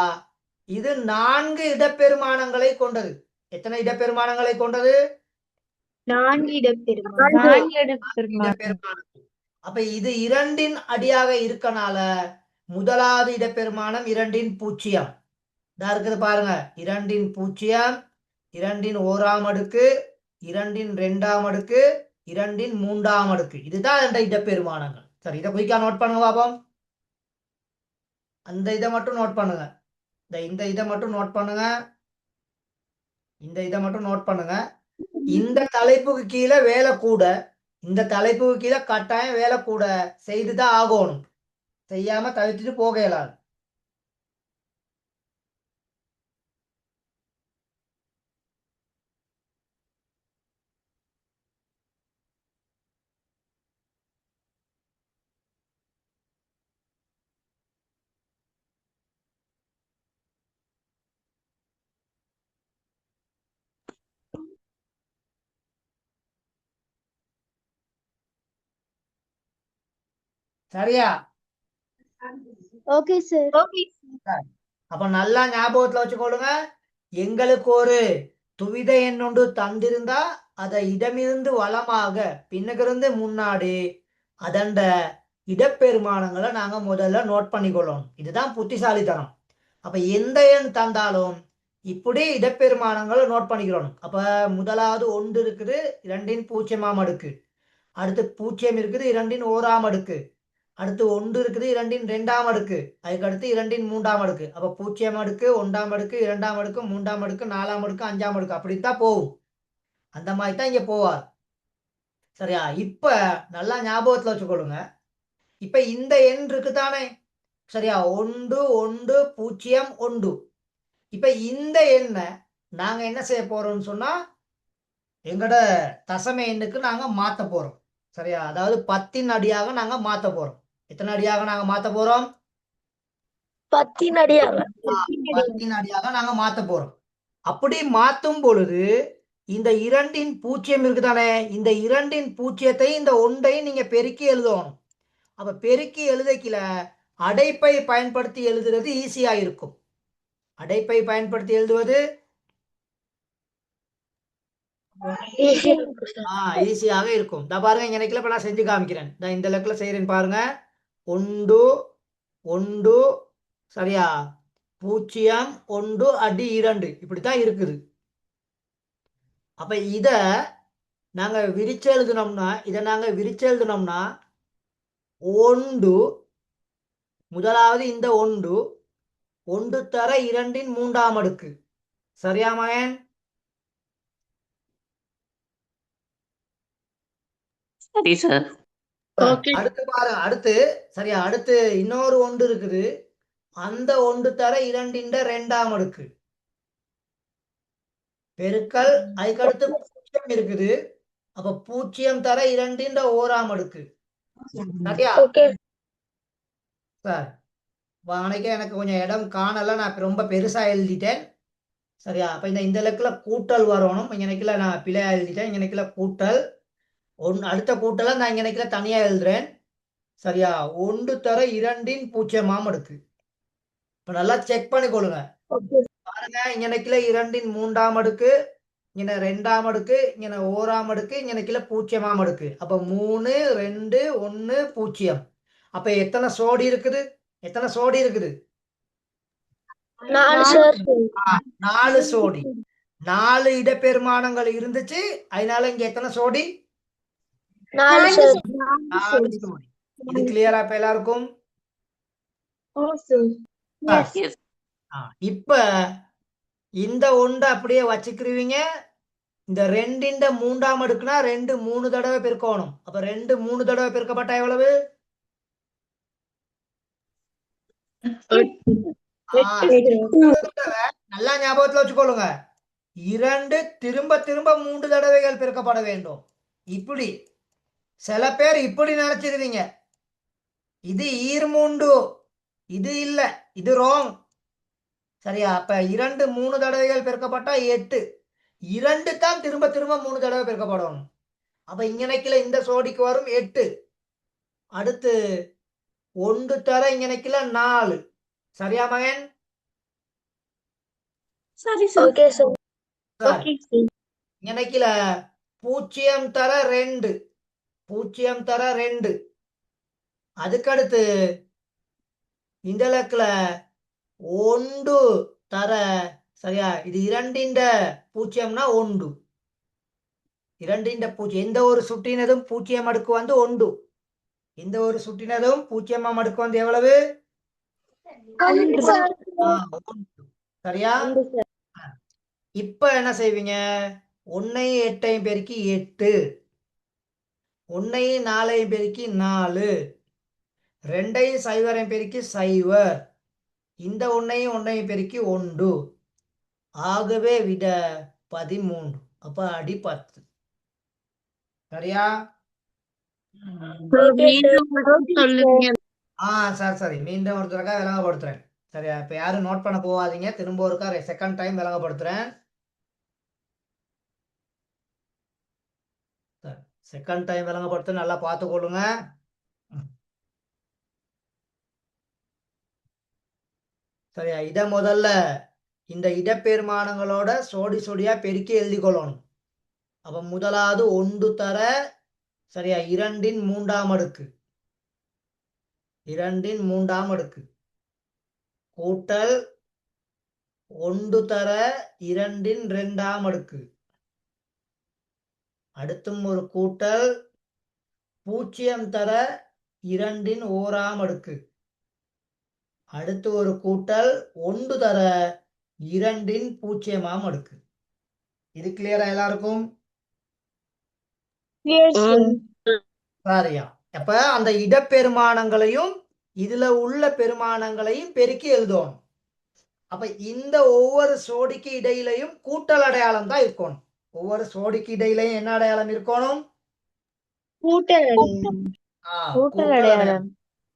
இது 4 இடப்பெருமானங்களை கொண்டது. எத்தனை இடப்பெருமானங்களை கொண்டது? 4 இடப்பெருமாள். 4 இடப்பெருமாள். இடப்பெருமானம். அப்ப இது 2ன் அடியாக இருக்கனால முதலாவது இடப்பெருமானம் 2 பூஜ்ஜியம். இதா இருக்குது பாருங்க. 2 பூஜ்ஜியம், 2 ஓராம் அடுக்கு, 2 2ஆம் அடுக்கு, 2 3ஆம் அடுக்கு. இதுதான் இந்த இடப்பெருமானங்கள். சரி, இதை குயிக்கா நோட் பண்ணுங்க பாப்போம். அந்த இதை மட்டும் நோட் பண்ணுங்க. இந்த இதை மட்டும் நோட் பண்ணுங்க. இந்த இதை மட்டும் நோட் பண்ணுங்க. இந்த தலைப்புக்கு கீழே வேலை கூட, இந்த தலைப்புக்கு கீழே கட்டாயம் வேலை கூட செய்துதான் ஆகணும். செய்யாம தவிர்த்துட்டு போக இயலாது. சரியா? Okay sir. அப்ப நல்லா ஞாபகத்துல வச்சுக்கொள்ளுங்க. எங்களுக்கு ஒரு துவித எண் ஒன்று தந்திருந்தா அதை இடமிருந்து வலமாக பின்னுக்கிருந்து முன்னாடி அதண்ட இடப்பெருமானங்களை நாங்க முதல்ல நோட் பண்ணிக்கொள்ளணும். இதுதான் புத்திசாலித்தனம். அப்ப எந்த எண் தந்தாலும் இப்படி இடப்பெருமானங்களை நோட் பண்ணிக்கிறோம். அப்ப முதலாவது 1 இருக்குது 2 பூஜ்ஜியமாம் அடுக்கு, அடுத்து 0 இருக்குது 2 ஓராம் அடுக்கு, அடுத்து 1 இருக்குது 2 2ஆம் அடுக்கு, அதுக்கு அடுத்து 2 3ஆம் அடுக்கு. அப்ப 0 அடுக்கு, 1ஆம் அடுக்கு, 2ஆம் அடுக்கு, 3ஆம் அடுக்கு, 4ஆம் அடுக்கு, 5ஆம் அடுக்கு, அப்படித்தான் போகும். அந்த மாதிரி தான் இங்க போவார். சரியா? இப்ப நல்லா ஞாபகத்துல வச்சுக்கொள்ளுங்க. இப்ப இந்த எண் இருக்குதானே, சரியா? 1 1 0 1. இப்ப இந்த எண்ணை நாங்க என்ன செய்ய போறோம்னு சொன்னா எங்கட தசம எண்ணுக்கு நாங்க மாத்த போறோம். சரியா? அதாவது 10 அடியாக நாங்க மாத்த போறோம். எத்தனை அடியாக நாங்க மாத்த போறோம்? 10 அடியாக. 10 அடியாக நாங்க மாத்த போறோம். அப்படி மாத்தும் பொழுது இந்த 2 பூஜ்ஜியம் இருக்குதானே, இந்த 2 பூஜ்ஜியத்தை இந்த 1 நீங்க பெருக்கி எழுதணும். அப்ப பெருக்கி எழுதக்கில அடைப்பை பயன்படுத்தி எழுதுறது ஈஸியா இருக்கும். அடைப்பை பயன்படுத்தி எழுதுவது ஈஸியாக இருக்கும். இந்த பாருங்க, எனக்கு இப்ப நான் செஞ்சு காமிக்கிறேன். இந்த லெக்கில செய்யறேன் பாருங்க. 1 1 சரியா, 0 1 அடி 2 இப்படித்தான் இருக்குது. அப்ப இத நாங்க விரிச்சு எழுதுனோம்னா 1 முதலாவது இந்த 1 தர 2 3ஆம் அடுக்கு. சரியா மகன்? சரி சார். அடுத்து பாருங்க. அடுத்து சரியா, அடுத்து இன்னொரு 1 இருக்குது. அந்த 1 தர 2 2ஆம் அடுக்கு பெருக்கல், அதுக்கு அடுத்து 0 இருக்குது. அப்ப 0 தர 2 ஓராம் அடுக்கு. சரியா சார்? அன்னைக்கு எனக்கு கொஞ்சம் இடம் காணல, நான் ரொம்ப பெருசா எழுதிட்டேன். சரியா? அப்ப இந்த லெக்கில கூட்டல் வரணும். இங்கனைக்குல நான் பிழையா எழுதிட்டேன். இங்கனைக்குல கூட்டல் அடுத்த கூட்டலை நான் இங்கனைக்குல தனியா எழுதுறேன். சரியா? 1 தர 2 பூஜ்ஜியமாம் அடுக்கு. இப்ப நல்லா செக் பண்ணிக்கொள்ளுங்க. பாருங்க, இங்கனைக்குல 2 3ஆம் அடுக்கு, இங்க 2ஆம் அடுக்கு, இங்க ஓராம் அடுக்கு, இங்கனைக்குல பூஜ்ஜியமாம் அடுக்கு. அப்ப 3 2 1 0. அப்ப எத்தனை சோடி இருக்குது? 4 சோடி. 4 இடப்பெருமானங்கள் இருந்துச்சு. அதனால இங்க எத்தனை சோடி? 4 சோடி. இது கிளியரா இப்ப எல்லாருக்கும்? Yes. இப்ப இந்த 1 அப்படியே வச்சுக்கிருவீங்க. இந்த 2 3ஆம் அடுக்குனா 2 3 தடவை பெருக்கணும். அப்ப 2 3 தடவை பெருக்கப்பட்டா எவ்வளவு? 2 தடவை. நல்லா ஞாபகத்துல வச்சுக்கொள்ளுங்க. 2 திரும்ப திரும்ப 3 தடவைகள் பெருக்கப்பட வேண்டும். இப்படி சில பேர் இப்படி நினைச்சிருவீங்க. இது ஈர்மூண்டு, இது இல்ல, இது ராங். சரியா? அப்ப 2 3 தடவைகள் பெருக்கப்பட்டா 8. 2 தான் திரும்ப திரும்ப 3 தடவை பெருக்கப்படும். அப்ப இங்கனைக்குல இந்த சோடிக்கு வரும் 8. அடுத்து 1 தர இங்கனைக்குல 4. சரியா மகன்? சரி சார். இங்கனைக்குல 0 தர 2. 0 தர 2. அதுக்கடுத்து இந்த இலக்குல ஒன்று தர சரியா இது இரண்டின் பூஜ்ஜியம்னா ஒன்று இரண்டின் பூஜ்ஜியம் எந்த ஒரு சுட்டினதும் பூஜ்ஜியம் அடுக்கு வந்து ஒன்று எந்த ஒரு சுட்டினதும் பூஜ்ஜியமாம் அடுக்கு வந்து எவ்வளவு ஒன்று. சரியா இப்ப என்ன செய்வீங்க 1ஐயும் 8ஐயும் பெருக்கி 8 1ஐயும் 4ஐயும் பெருக்கி 4 2ஐயும் 0ஐயும் பெருக்கி 0 இந்த 1ஐயும் பெருக்கி 1 ஆகவே விட 13 அப்ப அடி 10 சரியா சரி மீண்டும் ஒரு தடவை விளங்கப்படுத்துறேன் சரியா இப்ப யாரும் நோட் பண்ண போகாதீங்க திரும்ப ஒருக்கா செகண்ட் டைம் விளங்கப்படுத்துறேன் செகண்ட் டைம் விளங்கப்படுத்த நல்லா பார்த்துக்கொள்ளுங்க சரியா இத முதல்ல இந்த இடப்பெருமானங்களோட சோடியா பெருக்கி எழுதி கொள்ளணும் அப்ப முதலாவது 1 தர சரியா 2ன் 3ஆம் அடுக்கு 2ன் 3ஆம் அடுக்கு கூட்டல் 1 தர 2ன் 2ஆம் அடுக்கு அடுத்தும் ஒரு கூட்டல் 0 தர 2ன் 1ஆம் அடுக்கு அடுத்து ஒரு கூட்டல் 1 தர 2ன் 0ஆம் அடுக்கு இது கிளியரா எல்லாருக்கும் சரியா அப்ப அந்த இடப்பெருமானங்களையும் இதுல உள்ள பெருமானங்களையும் பெருக்கி எழுதணும் அப்ப இந்த ஒவ்வொரு சோடிக்கு இடையிலையும் கூட்டல் அடையாளம் தான் இருக்கணும் ஒவ்வொரு சோடிக்கு இடையிலையும் என்ன அடையாளம் இருக்கணும் கூட்டல் அடையாளம்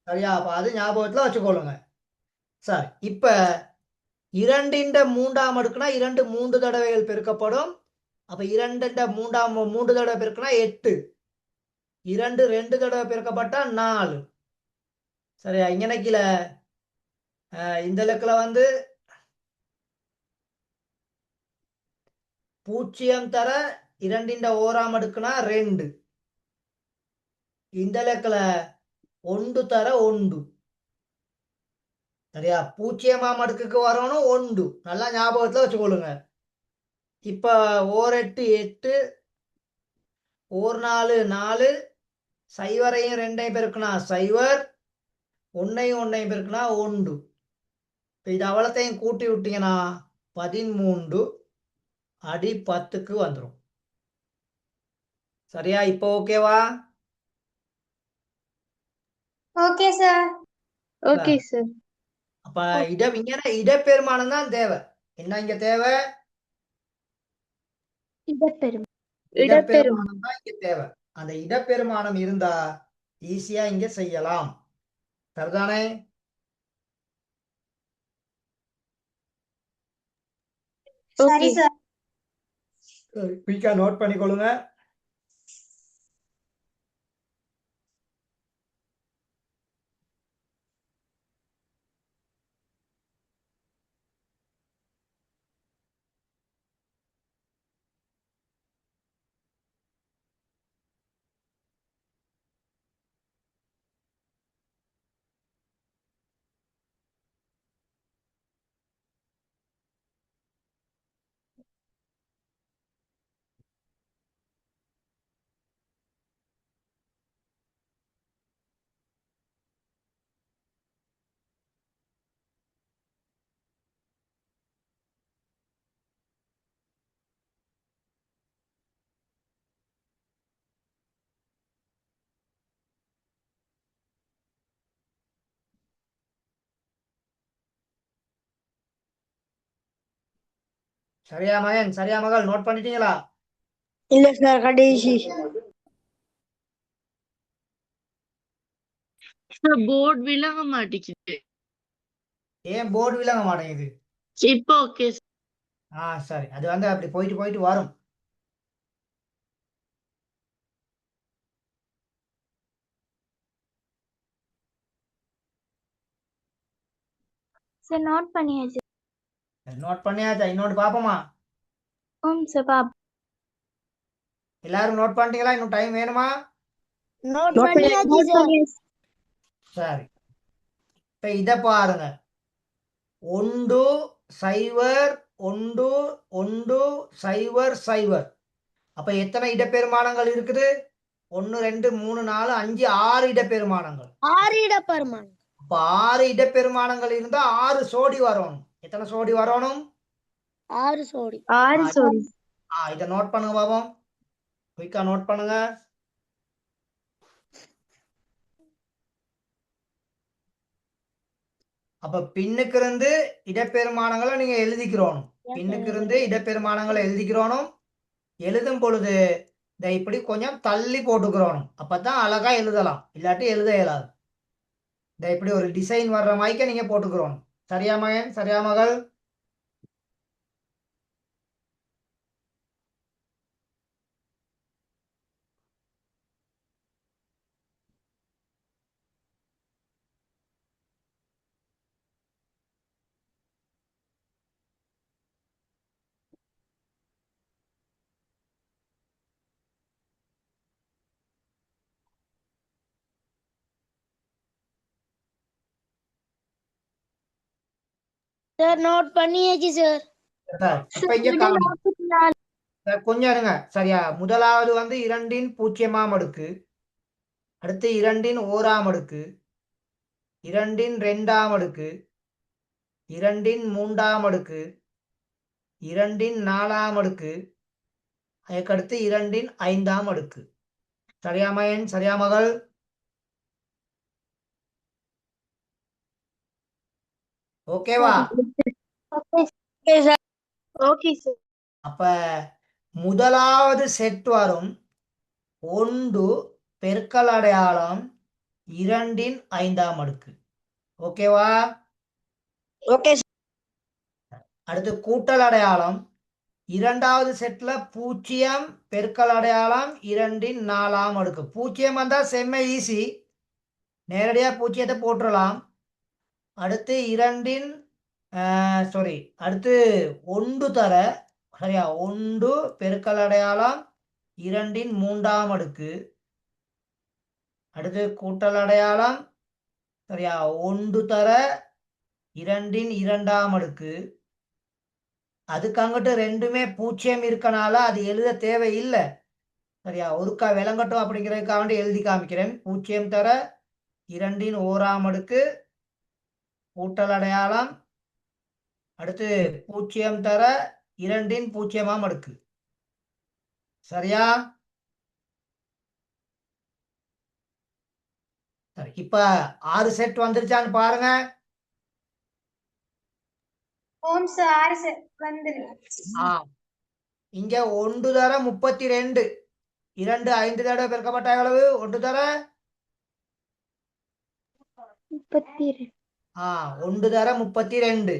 சரியா அப்ப அது ஞாபகத்துல வச்சுக்கொள்ளுங்க சரி இப்ப 2ன் 3ஆம் அடுக்குனா 2 3 தடவைகள் பெருக்கப்படும் அப்ப 2ன் 3 தடவை பெருக்குனா 8 2 2 தடவை பெருக்கப்பட்டா 4 சரியா இங்கனைக்குல இந்த இலக்குல வந்து 0 தர 2ன் 1ஆம் அடுக்குனா 2 இந்த இலக்குல 1 தர 1 சரியா 0ஆம் அடுக்குக்கு வரணும் 1 நல்லா ஞாபகத்துல வச்சுக்கொள்ளுங்க இப்ப 1 8 8 1 4 4 0ஐயும் 2ஐயும் பெருக்குனா 0 1ஐயும் 1ஐயும் பெருக்குனா 1 இது அவ்வளத்தையும் கூட்டி விட்டீங்கன்னா 13 அடி 10க்கு வந்துடும் சரியா இப்போ ஓகேவா ஓகே சார் ஓகே சார் அப்ப இங்க இடப்பெருமானம் தான் தேவை என்ன இங்க தேவை இடப்பெருமானம் தான் இங்க தேவை அந்த இடப்பெருமானம் இருந்தா ஈஸியா இங்க செய்யலாம் சரிதானே சரி சார் குயிக்கா நோட் பண்ணிக்கொள்ளுங்க சரியா மகன் சரியா மகள் நோட் பண்ணிட்டீங்களா இல்ல சார் கடைசி போர்டு விளங்க மாட்டேங்குது ஏன் போர்டு விளங்க மாட்டேங்குது இப்போ ஓகே சரி அது வந்து அப்படி போயிட்டு போயிட்டு வரும் சார் நோட் பண்ணியாச்சு நோட் பண்ணியாச்சா இன்னொன்று பாப்போமா சார் பாப் எல்லாரும் நோட் பண்ணிட்டீங்களா இன்னும் டைம் வேணுமா நோட் பண்ணியாச்சு சார் சரி இப்ப இத பாருங்க 1 0 1 1 0 0. அப்ப எத்தனை இடப்பெருமானங்கள் இருக்குது? 1 2 3 4 5 6 இடப்பெருமானங்கள். 6 இடப்பெருமானம். அப்ப 6 இடப்பெருமானங்கள் இருந்தா 6 சோடி வரணும். எத்தனை சோடி வரணும்? 6 சோடி. 6 சோடி. இத நோட் பண்ணுங்க பாப்போம். குயிக்கா நோட் பண்ணுங்க. அப்ப பின்னுக்கு இருந்து இடப்பெருமானங்களை நீங்க எழுதிக்கிறோம். பின்னுக்கு இருந்து இடப்பெருமானங்களை எழுதிக்கிறோம். எழுதும் பொழுது இதை இப்படி கொஞ்சம் தள்ளி போட்டுக்கிறோம். அப்பதான் அழகா எழுதலாம். இல்லாட்டி எழுத இயலாது. இதை இப்படி ஒரு டிசைன் வர்ற மாதிரிக்க நீங்க போட்டுக்கிறோம். சரியா மகன்? சரியா மகள்? சார் நோட் பண்ணியாச்சு சார். இப்ப இங்க கொஞ்சம் இருங்க. சரியா? முதலாவது வந்து 2 பூஜ்ஜியமாம் அடுக்கு, அடுத்து 2 ஓராம் அடுக்கு, 2 2ஆம் அடுக்கு, 2 3ஆம் அடுக்கு, 2 4ஆம் அடுக்கு, அதுக்கடுத்து 2 5ஆம் அடுக்கு. சரியா மகன்? சரியா மகள்? ஓகேவா? Okay sir. அப்ப முதலாவது செட் வரும் 1 பெருக்கல் அடையாளம் 2 5ஆம் அடுக்கு. ஓகேவா? ஓகே அடுத்து கூட்டல் அடையாளம் இரண்டாவது செட்ல 0 பெருக்கல் அடையாளம் 2 4ஆம் அடுக்கு. 0 வந்தா செம்ம ஈஸி, நேரடியா 0 போட்டுடலாம். அடுத்து 2 சாரி, அடுத்து 1 தர, சரியா? 1 பெருக்கல் அடையாளம் 2 3ஆம் அடுக்கு. அடுத்து கூட்டல் அடையாளம், சரியா? 1 தர 2 2ஆம் அடுக்கு. அதுக்கு அங்கிட்டு ரெண்டுமே 0 இருக்கனால அது எழுத தேவையில்லை. சரியா? ஒருக்கா விளங்கட்டும் அப்படிங்கிறதுக்காக வேண்டி எழுதி காமிக்கிறேன். 0 தர 2 ஓராம் அடுக்கு, கூட்டல் அடையாளம், அடுத்து 0 தர 2 0ஆம் அடுக்கு. சரியா? சரி, இப்ப 6 செட் வந்துருச்சான்னு பாருங்க. ஓம் சார் 6 சார் வந்துரு. இங்க 1 தர 32, 2 5 தடவை பெருக்கப்பட்ட எவ்வளவு? 1 தர 32. 1 தர 32.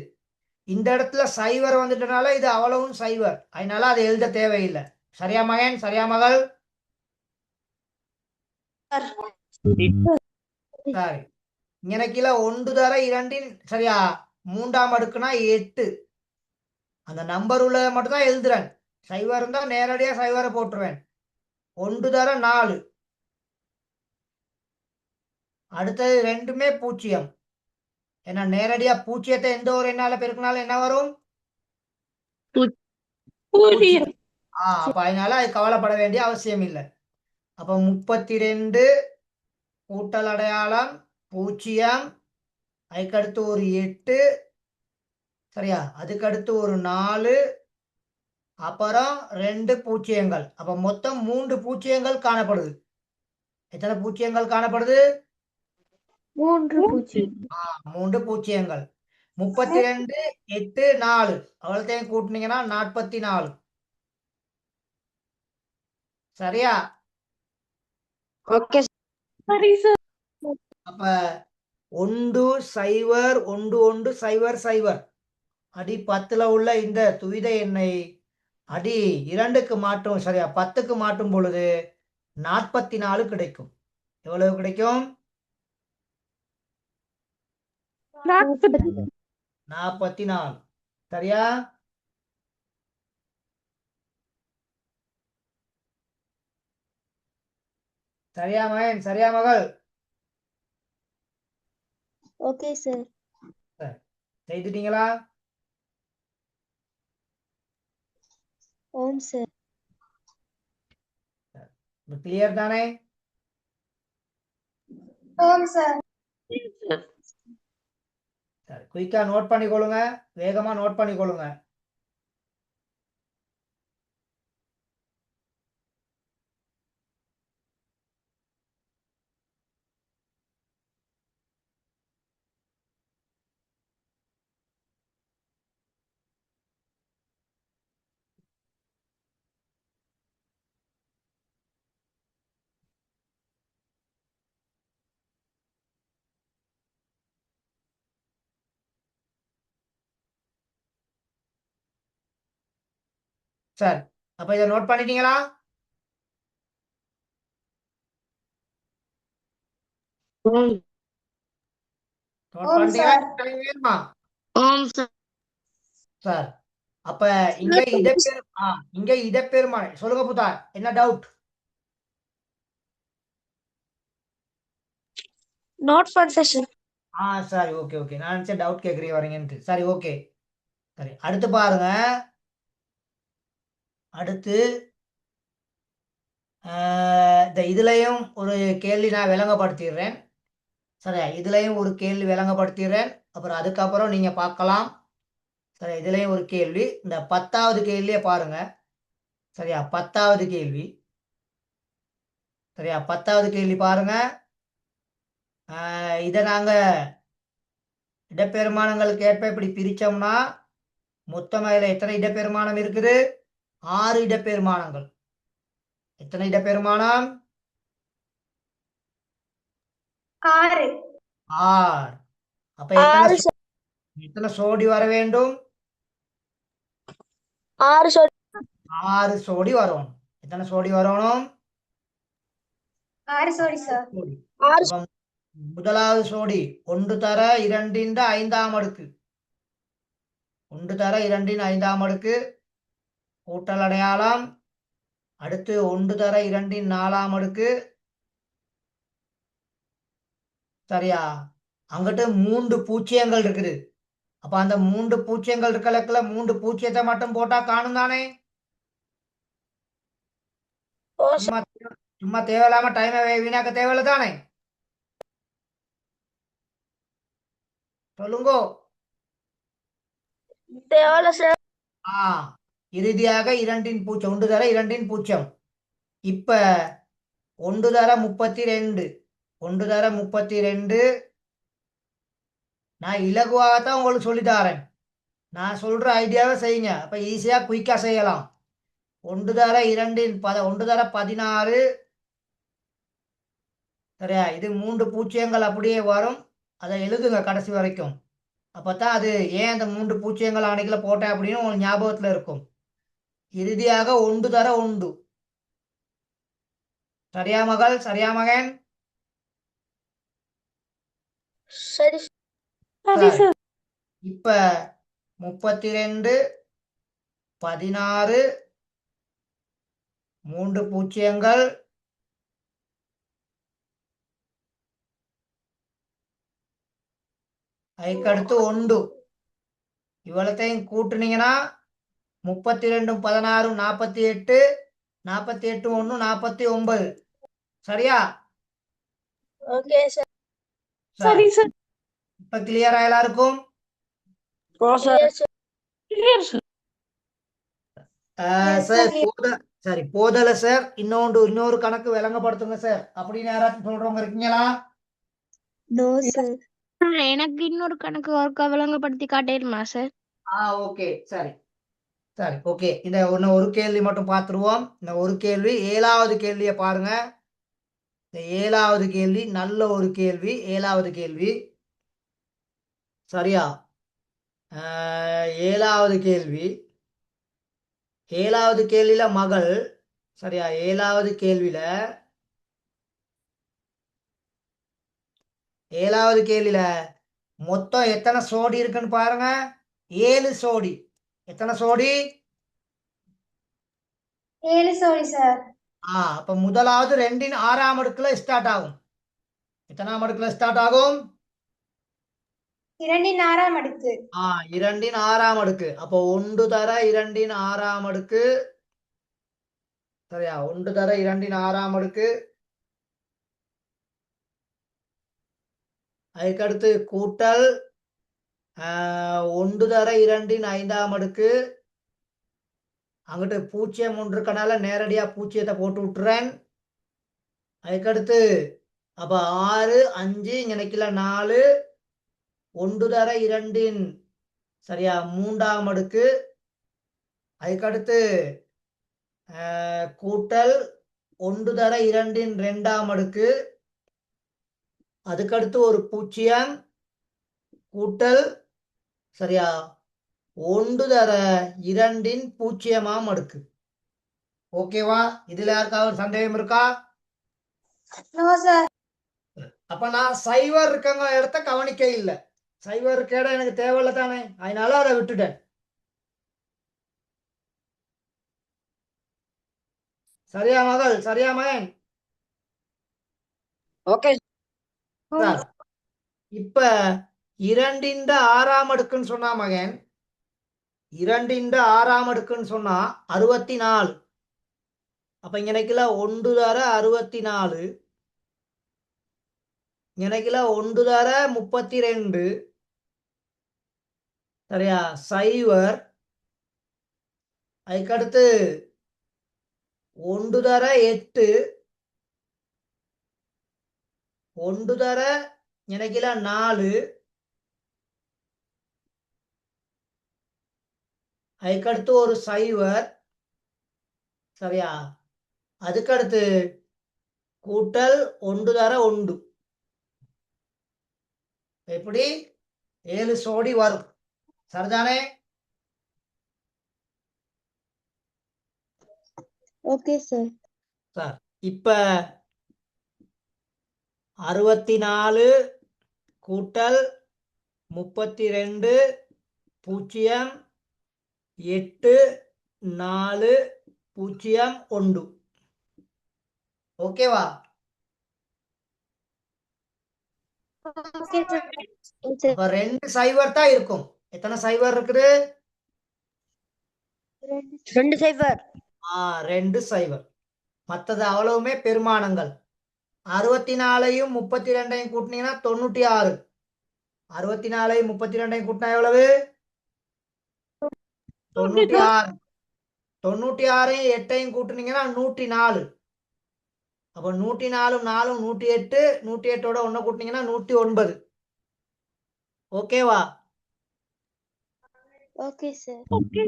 இந்த இடத்துல சைவர் வந்துட்டனால இது அவ்வளவும் சைவர், அதனால அதை எழுத தேவையில்லை. சரியா மகன்? சரியா மகள்? சரி, இங்கே கீழே 1 தர 2 சரியா 3ஆம் அடுக்குனா 8. அந்த நம்பர் உள்ள மட்டும் தான் எழுதுறேன். சைவர் இருந்தா நேரடியா சைவரை போட்டுருவேன். 1 தர 4, அடுத்தது ரெண்டுமே 0. ஏன்னா நேரடியா 0 எந்த ஒரு எண்ணால பெருக்கினாலும் என்ன வரும்? 0. அப்ப அதனால அது கவலைப்பட வேண்டிய அவசியம் இல்லை. அப்ப 32 கூட்டல் அடையாளம் 0, அதுக்கடுத்து ஒரு 8, சரியா? அதுக்கடுத்து ஒரு 4, அப்புறம் 2 பூஜ்ஜியங்கள். அப்ப மொத்தம் 3 பூஜ்ஜியங்கள் காணப்படுது. எத்தனை பூஜ்ஜியங்கள் காணப்படுது? 3 பூஜ்ஜியம். 3 பூஜ்ஜியங்கள். 32 8 4 அவ்வளோத்தையும் கூட்டினீங்கன்னா 44. சரியா? ஓகே சரி சார். அப்ப 1 0 1 1 0 0 அடி 10ல உள்ள இந்த துவித எண்ணை அடி 2க்கு மாற்றும். சரியா? 10க்கு மாற்றும் பொழுது 44 கிடைக்கும். எவ்வளவு கிடைக்கும்? 44. சரியா? சரியா மகன்? சரியா மகள்? Okay sir. செய்துட்டீங்களா? ஓம் சார். கிளியர் தானே? ஓம் சார். சார் சரி, குயிக்கா நோட் பண்ணிக்கொள்ளுங்க, வேகமா நோட் பண்ணிக்கொள்ளுங்க. சரி, அப்ப இதை நோட் பண்ணிட்டீங்களா? ஓம் நோட் ஓம் பண்ணிட்டீங்களா? சார். time வேணுமா? ஓம் சார். சார், அப்ப இங்க இங்க இடப்பெருமானை சொல்லுங்க புத்தா, என்ன டவுட்? நோட் பண்ணிட்டேன் சார். சரி, ஓகே ஓகே, நான் நினைச்சேன் டவுட் கேட்குறீங்க வரீங்கன்ட்டு. சரி, ஓகே. சரி, அடுத்து பாருங்க. அடுத்து இந்த இதுலயும் ஒரு கேள்வி நான் விளங்கப்படுத்திடுறேன். சரியா, இதுலயும் ஒரு கேள்வி விளங்கப்படுத்திடுறேன். அப்புறம் அதுக்கப்புறம் நீங்க பார்க்கலாம். சரி, இதுலயும் ஒரு கேள்வி, இந்த 10வது கேள்வியை பாருங்க. சரியா, 10வது கேள்வி. சரியா, 10வது கேள்வி பாருங்க. இதை நாங்க இடப்பெருமானங்களுக்கு ஏற்ப இப்படி பிரிச்சோம்னா மொத்தமா இதுல எத்தனை இடப்பெருமானம் இருக்குது? 6 இடப்பெருமானங்கள். எத்தனை இடப்பெருமானம்? 6. 6. அப்ப எத்தனை சோடி வர வேண்டும்? 6 சொல். 6 சோடி வரணும். எத்தனை சோடி வரணும்? 6 சோடி சார். சோடி. 6 அப்ப முதலாவது சோடி 1 தர 2 5ஆம் அடுக்கு. 1 தர 2 5ஆம் அடுக்கு கூட்டல் அடையாளம். அடுத்து 1 தர 2 4ஆம் அடுக்கு. சரியா, அங்கிட்டு 3 பூஜ்ஜியங்கள் இருக்குது. அப்ப அந்த 3 பூஜ்ஜியங்கள் இருக்கலக்குல 3 பூஜ்ஜியத்தை மட்டும் போட்டா காணும் தானே? ஓ சும்மா சும்மா தேவையில்லாம டைமை வீணாக்க தேவையில்ல தானே? சொல்லுங்கோ. தேவல சார். இறுதியாக 2 பூஜ்ஜியம், 1 தர 2 பூஜ்ஜியம். இப்ப 1 தர 32, 1 தர 32 நான் இலகுவாகத்தான் உங்களுக்கு சொல்லி தரேன். நான் சொல்ற ஐடியாவை செய்யுங்க, அப்ப ஈஸியா குயிக்கா செய்யலாம். 1 தர 2 1 தர 16. சரியா, இது 3 பூஜ்ஜியங்கள் அப்படியே வரும். அதை எழுதுங்க கடைசி வரைக்கும். அப்பதான் அது ஏன் அந்த 3 பூஜ்ஜியங்கள் அன்னைக்குல போட்டேன் அப்படின்னு உங்களுக்கு ஞாபகத்துல இருக்கும். இறுதியாக 1 தர 1. சரியா மகள்? சரியா மகன்? சரி சரி சார். இப்ப 32 16 3 பூஜ்ஜியங்கள். அதுக்கடுத்து 1. இவ்வளத்தையும் கூட்டுனீங்கன்னா 32 16 48, 48 1 49. சரியா? Okay sir. சரி சார். இப்ப கிளியரா எல்லாருக்கும்? ஓ sir. Clear sir Yes, sir sir. சரி, போதல சார், இன்னொரு கணக்கு விளங்கப்படுத்துங்க சார் அப்படின்னு யாராச்சும் சொல்றவங்க இருக்கீங்களா? No sir. எனக்கு இன்னொரு கணக்கு ஒர்க்கா விளங்கப்படுத்தி காட்டிடுமா சார்? ஓகே, சரி சரி, ஓகே. இந்த இன்னும் ஒரு கேள்வி மட்டும் பார்த்துருவோம். இந்த ஒரு கேள்வி, 7வது கேள்வியை பாருங்க. இந்த 7வது கேள்வி நல்ல ஒரு கேள்வி. 7வது கேள்வி. சரியா, 7வது கேள்வி. 7வது கேள்வியில மகள். சரியா, 7வது கேள்வியில 7வது கேள்வியில மொத்தம் எத்தனை சோடி இருக்குன்னு பாருங்க. 7 சோடி. எத்தனை சோடி? 7 சோடி சார். அப்ப முதலாவது 2 6ஆம் அடுக்குல ஸ்டார்ட் ஆகும். எத்தனாம் அடுக்குல ஸ்டார்ட் ஆகும்? இரண்டின் ஆறாம் அடுக்கு. இரண்டின் ஆறாம் அடுக்கு. அப்போ 1 தர 2 ஆறாம் அடுக்கு. சரியா? 1 தர 2 ஆறாம் அடுக்கு. அதுக்கடுத்து கூட்டல் 1 தர 2 ஐந்தாம் அடுக்கு. அங்கிட்டு பூஜ்ஜியம் 1 இருக்கனால நேரடியா பூஜ்ஜியத்தை போட்டு விட்டுறேன். அதுக்கடுத்து அப்ப 6 5 இங்கனைக்குல 4 1 தர 2 சரியா 3ஆம் அடுக்கு. அதுக்கடுத்து கூட்டல் 1 தர 2 2ஆம் அடுக்கு. அதுக்கடுத்து ஒரு பூஜ்ஜியம் கூட்டல் சரியா 1 தர 2 பூஜ்ஜியமாம் அடுக்கு. ஓகேவா? இதுல யாருக்காவது சந்தேகம் இருக்கா? No sir. அப்ப நான் சைவர் இருக்கங்க இடத்த கவனிக்க இல்லை. சைவர் இருக்க இடம் எனக்கு தேவையில்ல தானே, அதனால அதை விட்டுட்டேன். சரியா மகள்? சரியா மகன்? ஓகே சார், இப்ப 2 ஆறாம் அடுக்குன்னு சொன்னா மகன், 2 ஆறாம் அடுக்குன்னு சொன்னா 64. அப்ப இங்கனைக்குல 1 தர 64, இங்கனைக்குல 1 தர 32 சரியா சைவர். அதுக்கடுத்து 1 தர 8, 1 தர எனக்குல 4, அதுக்கடுத்து ஒரு சைவர் சரியா. அதுக்கடுத்து கூட்டல் 1 தர 1. எப்படி 7 சோடி வரும். சரிதானே? Okay sir. சார், இப்ப 64 கூட்டல் 32 0 8 4 0 1. ஓகேவா? Okay sir. அப்ப 2 சைவர் தான் இருக்கும். எத்தனை சைவர் இருக்குது? 2 சைபர். 2 சைவர். மற்றது அவ்வளவுமே பெருமானங்கள். 64ஐயும் 32ஐயும் கூட்டினீங்கன்னா 96. 64ஐயும் 32ஐயும் கூட்டினா எவ்வளவு? 96. 96ஐயும் 8ஐயும் கூட்டினீங்கன்னா 104. அப்ப 104 4 108, 108ஓட 1 கூட்டினீங்கன்னா 109. ஓகேவா? Okay sir. ஓகே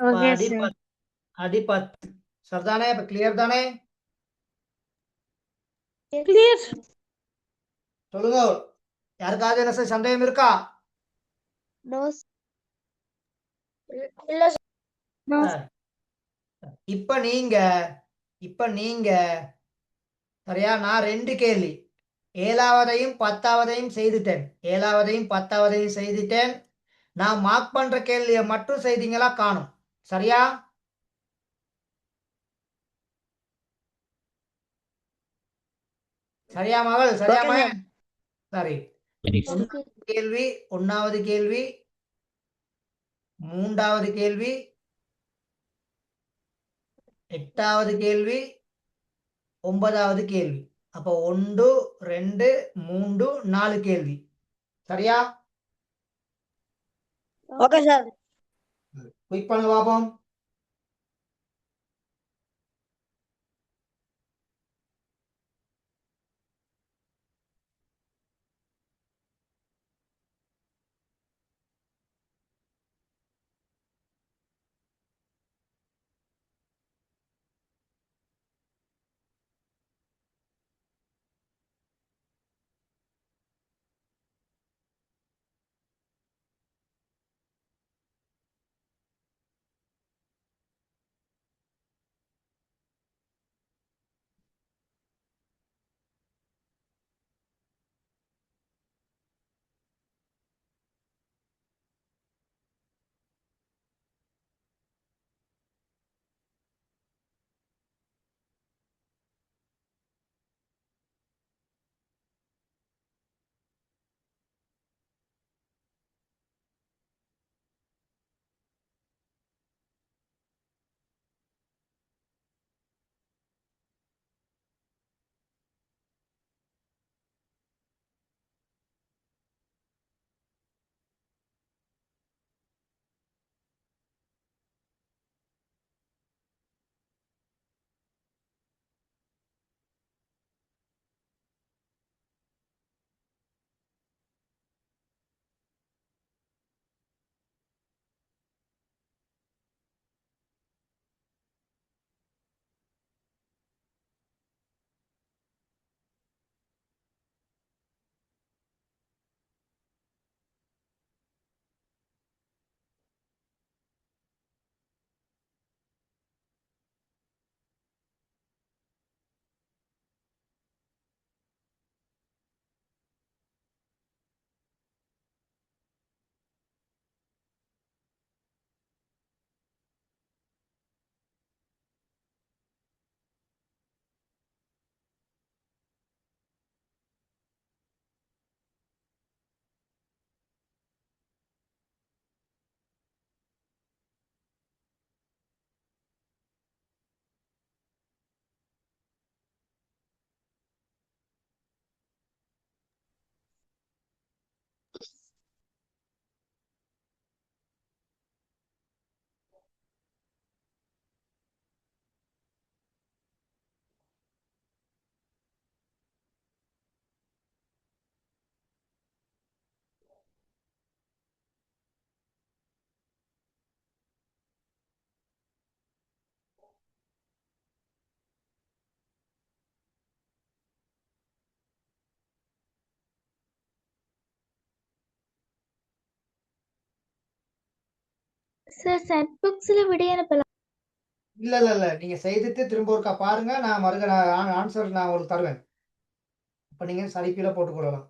அப்ப அடி 10. சரிதானே? இப்ப கிளியர் தானே? கிளியர். சொல்லுங்க. யாருக்காவது என்ன சார் சந்தேகம் இருக்கா? நோ இல்ல சார், இப்ப நீங்க சரியா, நான் 2 கேள்வி 7ஆவதையும் 10ஆவதையும் செய்துட்டேன். 7ஆவதையும் 10ஆவதையும் செய்துட்டேன். நான் மார்க் பண்ற கேள்வியை மட்டும் செய்தீங்களா காணும். சரியா? சரியா மகள்? சரியா ஓகே மகன்? சரி. சரி சார். கேள்வி 1வது கேள்வி, 3வது கேள்வி, 8வது கேள்வி, 9வது கேள்வி. அப்போ 1 2 3 4 கேள்வி. சரியா? Okay sir. குயிக் பண்ண பாப்போம். சார் செட் பாக்ஸ்ல விடை அனுப்பலாம். இல்ல இல்ல இல்ல நீங்க செய்துட்டு திரும்ப ஒருக்கா பாருங்க. நான் ஆன்சர் நான் உங்களுக்கு தருவேன். அப்ப நீங்க சரி கீழே போட்டுக்கொள்ளலாம்.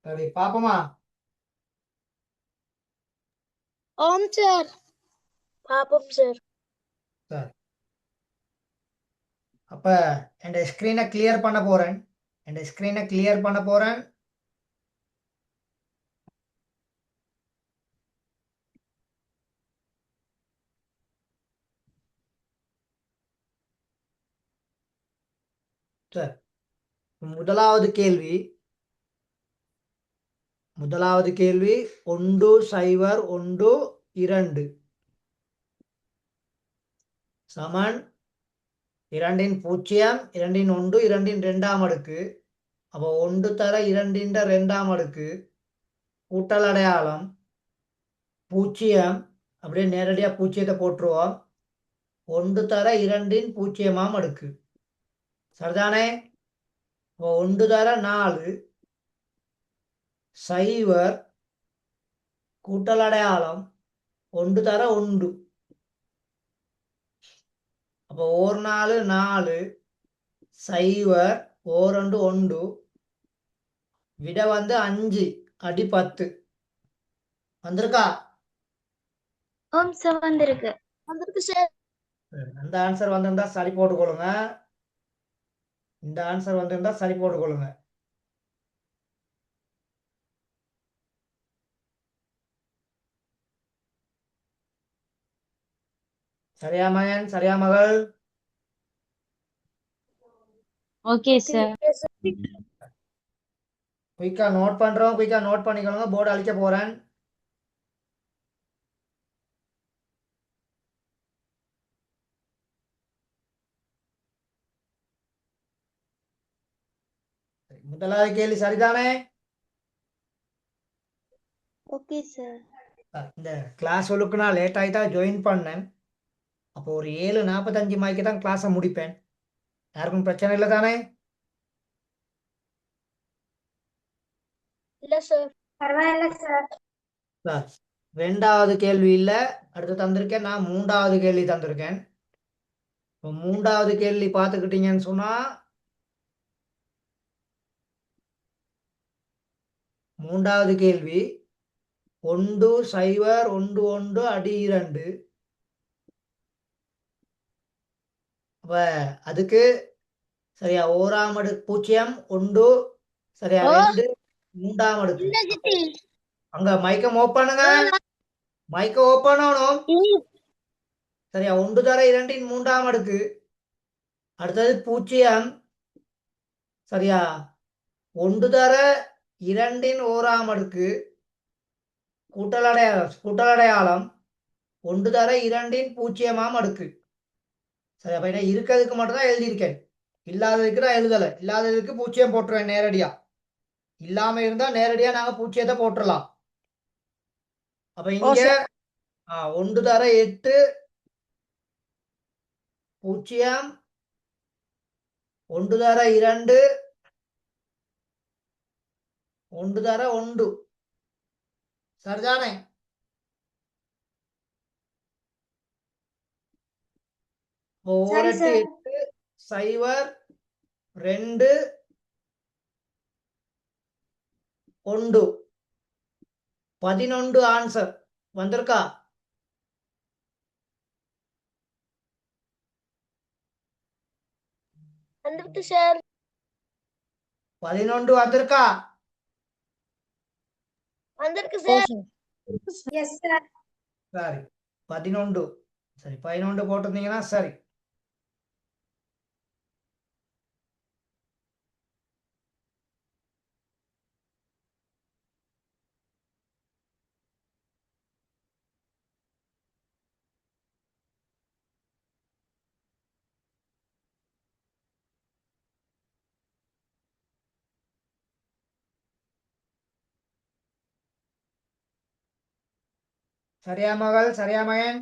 சரி பாப்போமா? ஓம் சார். பாப்போம் சார். சரி. அப்ப என் ஸ்கிரீனை கிளியர் பண்ண போறேன். சரி. முதலாவது கேள்வி 101 சமன் 2 0 2 1 2 2ஆம் அடுக்கு. அப்போ 1 தர 2 2ஆம் அடுக்கு கூட்டல் அடையாளம் 0. அப்படியே நேரடியா 0 போட்டுருவோம். 1 தர 2 0ஆம் அடுக்கு சரிதானே? 1 தர 4 0 கூட்டல் அடையாளம் 1 தர 1. அப்போ 1 4 4 0 1 1 விட வந்து 5 அடி 10 வந்திருக்கா? ஓம் சார் வந்திருக்கு. வந்திருக்கு சார். அந்த ஆன்சர் வந்திருந்தா சரி போட்டுக்கொள்ளுங்க. இந்த ஆன்சர் வந்திருந்தா சரி போட்டுக்கொள்ளுங்க. சரியா மகன்? சரியா மகள்? Okay sir. குயிக்கா நோட் பண்றோம். குயிக்கா நோட் பண்ணிக்கோங்க. போர்டு அழிக்க போறேன். முதலாவது கேள்வி சரிதானே? Okay sir. இந்த கிளாஸ் ஒழுக்கு நான் லேட் ஆகி தான் ஜாயின் பண்ணேன். அப்போ ஒரு 7:45 மணிக்கு தான் கிளாஸை முடிப்பேன். யாருக்கும் பிரச்சனை இல்லை தானே? இல்ல சார். பரவாயில்ல சார். சார், 2வது கேள்வி இல்லை. அடுத்து தந்திருக்கேன் நான் 3வது கேள்வி தந்திருக்கேன். இப்போ 3வது கேள்வி பார்த்துக்கிட்டீங்கன்னு சொன்னா 3வது கேள்வி 1 0 1 1 அடி 2. அப்ப அதுக்கு சரியா 1ஆம் அடுக்கு 0 1 சரியா 2 மூன்றாம் அடுக்கு. இல்ல சித்தி. அங்க மைக்கம் ஓப்பனுங்க, மைக்க ஓப்பன் ஆகணும். சரியா, 1 தர 2 மூன்றாம் அடுக்கு. அடுத்தது 0. சரியா, 1 தர 2 ஓராம் அடுக்கு. கூட்டலடையாளம் 1 தர 2 பூஜ்ஜியமாம் அடுக்கு. சரி, அப்ப என்ன இருக்கிறதுக்கு மட்டும்தான் எழுதியிருக்கேன், இல்லாததுக்கு நான் எழுதலை. இல்லாததுக்கு 0 போட்டுருவேன் நேரடியா. இல்லாம இருந்தா நேரடியா நாங்க 0 போட்டுடலாம். அப்ப இங்க 1 தர 8 0, 1 தர 2 1 தர 1. சரிதானே? சரி 8 சார். 0 2 1 11 ஆன்சர் வந்திருக்கா? வந்துருக்கு சார். 11 வந்திருக்கா? வந்திருக்கு சார். Yes sir. சரி, 11. சரி, 11 போட்டிருந்தீங்கன்னா சரி. சரியா மகள்? சரியா மகன்?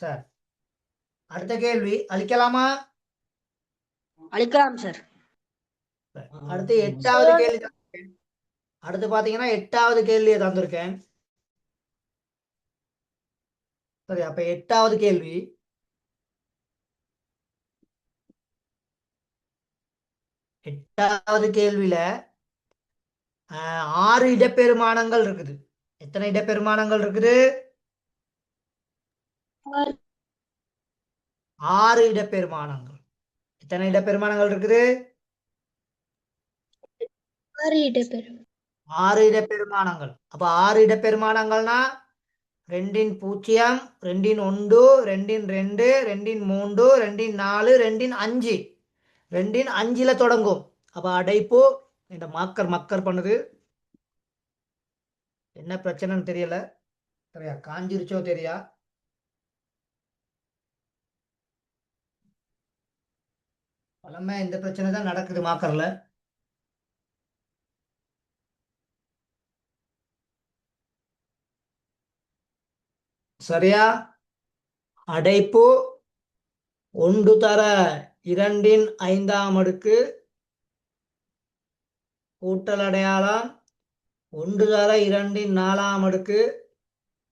சார், அடுத்த கேள்வி அளிக்கலாமா? அளிக்கலாம் சார். அடுத்து 8வது கேள்வி தந்திருக்கேன். அடுத்து பாத்தீங்கன்னா 8வது கேள்வியை தந்திருக்கேன். சரி, அப்ப 8வது கேள்வி. 8வது கேள்வியில 6 இடப்பெருமானங்கள் இருக்குது. எத்தனை இடப்பெருமானங்கள் இருக்குது? 6 இடப்பெருமானங்கள். எத்தனை இடப்பெருமானங்கள் இருக்குது? 6 இடப்பெரும். 6 இடப்பெருமானங்கள். அப்ப 6 இடப்பெருமானங்கள்னா 2 0, 2 1, 2 2, 2 3, 2 4, 2 5. 2 5ல தொடங்கும். அப்ப அடைப்பு. இந்த மக்கர் பண்ணுது, என்ன பிரச்சனைன்னு தெரியல. சரியா, காஞ்சிருச்சோ தெரியா. பழமை இந்த பிரச்சனை தான் நடக்குது மாக்கர்ல. சரியா, அடைப்பு 1 தர 2 5ஆம் அடுக்கு. கூட்டல் அடையாளம் 1 தர 2 4ஆம் அடுக்கு.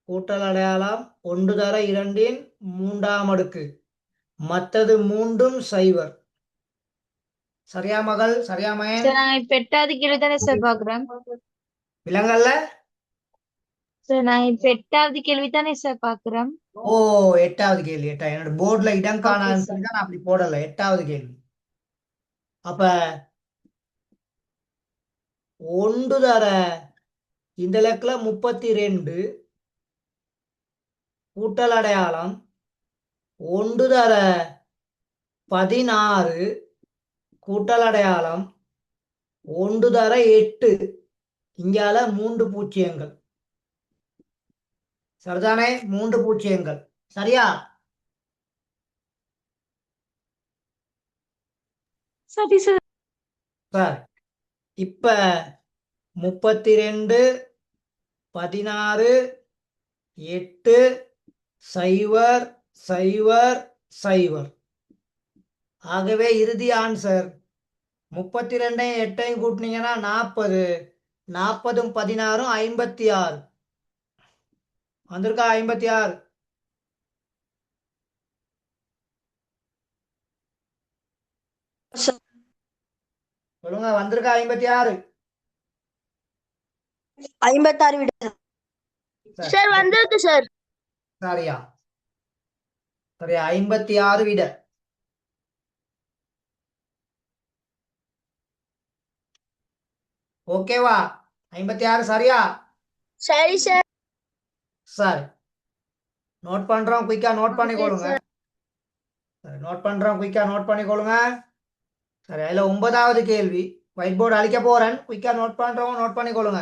கூட்டல் அடையாளம் 1 தர 2 3ஆம் அடுக்கு. மற்றது 3ம் 0. சரியா மகள்? சரியா மகன்? சார் நாங்க இப்ப 8வது கேள்வி தானே சார் பாக்குறோம். விலங்கல்ல? சார் நாங்க இப்ப 8வது கேள்வி தானே சார் பாக்குறோம். ஓ, 8வது கேள்வி. என்னோட போர்டுல இடம் Okay, காணான்னு sir. சொல்லி தான் நான் அப்படி போடல. 8வது கேள்வி. அப்ப 1 தர இந்த இலக்குல 32. கூட்டல் அடையாளம் 1 தர 16. கூட்டல் அடையாளம் 1 தர 8. இங்கால 3 பூஜ்ஜியங்கள். சரிதானே? 3 பூஜ்ஜியங்கள். சரியா? சரி சார். சார், இப்ப 32 16 8 0 0 0. ஆகவே இறுதி ஆன்சர் 32ஐயும் 8ஐயும் கூட்டினீங்கன்னா 40. 40ம் 16ம் 56. வந்திருக்கா? 56. சொல்லுங்க, வந்திருக்கா? 56. 56 விட சார் வந்திருக்கு சார். சரியா? சரியா, 56 விட. ஓகேவா? 56 சரியா? சரி சார். சரி, நோட் பண்றோம், குயிக்கா நோட் ஓகே பண்ணிக்கொள்ளுங்க. சார். சரி, நோட் பண்றோம், குயிக்கா நோட் பண்ணிக்கொள்ளுங்க. சரி, அதுல 9வது கேள்வி. ஒயிட் போர்டு அழிக்க போறேன், குயிக்கா நோட் பண்றோம், நோட் பண்ணிக்கொள்ளுங்க.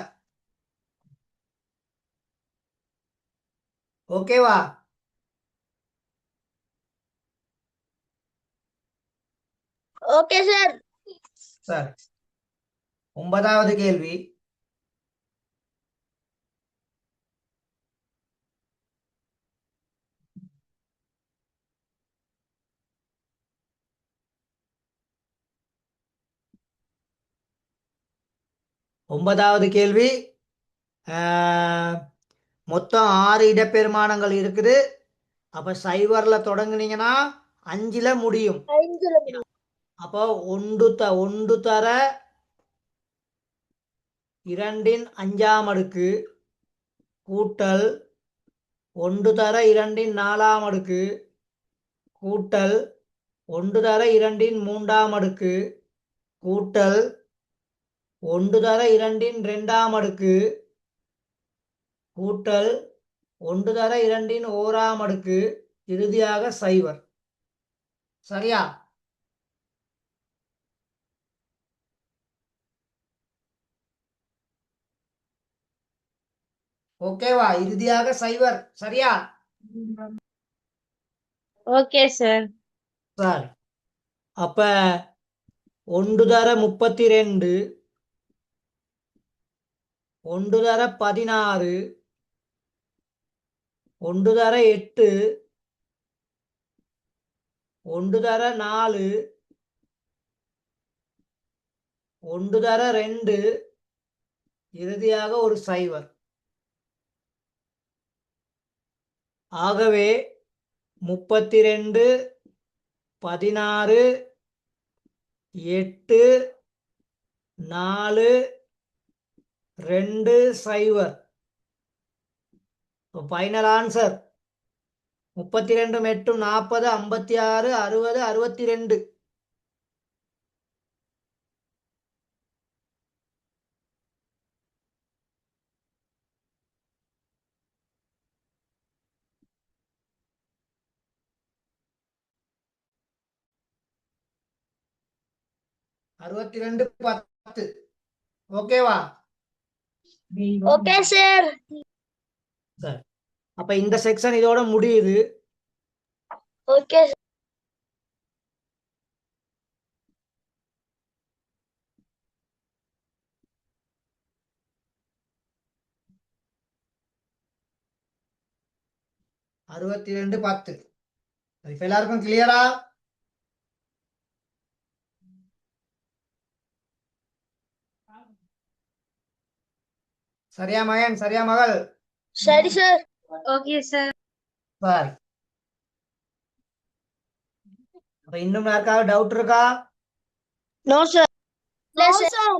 ஓகேவா? Okay sir. சரி, 9வது கேள்வி. ஒன்பதாவது கேள்வி. மொத்தம் 6 இடப்பெருமானங்கள் இருக்குது. அப்ப சைவர்ல தொடங்குனீங்கன்னா 5ல முடியும். 5ல முடியும். அப்போ ஒன்று தர 2ன் 5ஆம் அடுக்கு கூட்டல் 1 தர 2ன் 4ஆம் அடுக்கு கூட்டல் 1 தர 2ன் 3ஆம் அடுக்கு கூட்டல் 1 தர 2ன் 2ஆம் அடுக்கு கூட்டல் 1 தர 2ன் 1ஆம் அடுக்கு இறுதியாக சைவர். சரியா? ஓகேவா? இறுதியாக சைவர். சரியா? Okay sir. சரி, அப்ப 1 தர 32 1 தர 16 1 தர 8 1 தர 4 1 தர 2 இறுதியாக ஒரு சைவர். ஆகவே 32 16 8 4 2 சைவர். Final answer 32 8 40 56 60 62. அறுபத்தி ரெண்டு 10. ஓகேவா? Okay sir. சரி, அப்ப இந்த செக்ஷன் இதோட முடியுது. ஓகே. 62 10. இப்ப எல்லாருக்கும் கிளியரா? சரியா மகன்? சரியா மகள்? சரி சார். Okay sir. சரி, அப்ப இன்னும் யாருக்காவது டவுட் இருக்கா? No sir. இல்ல சார்.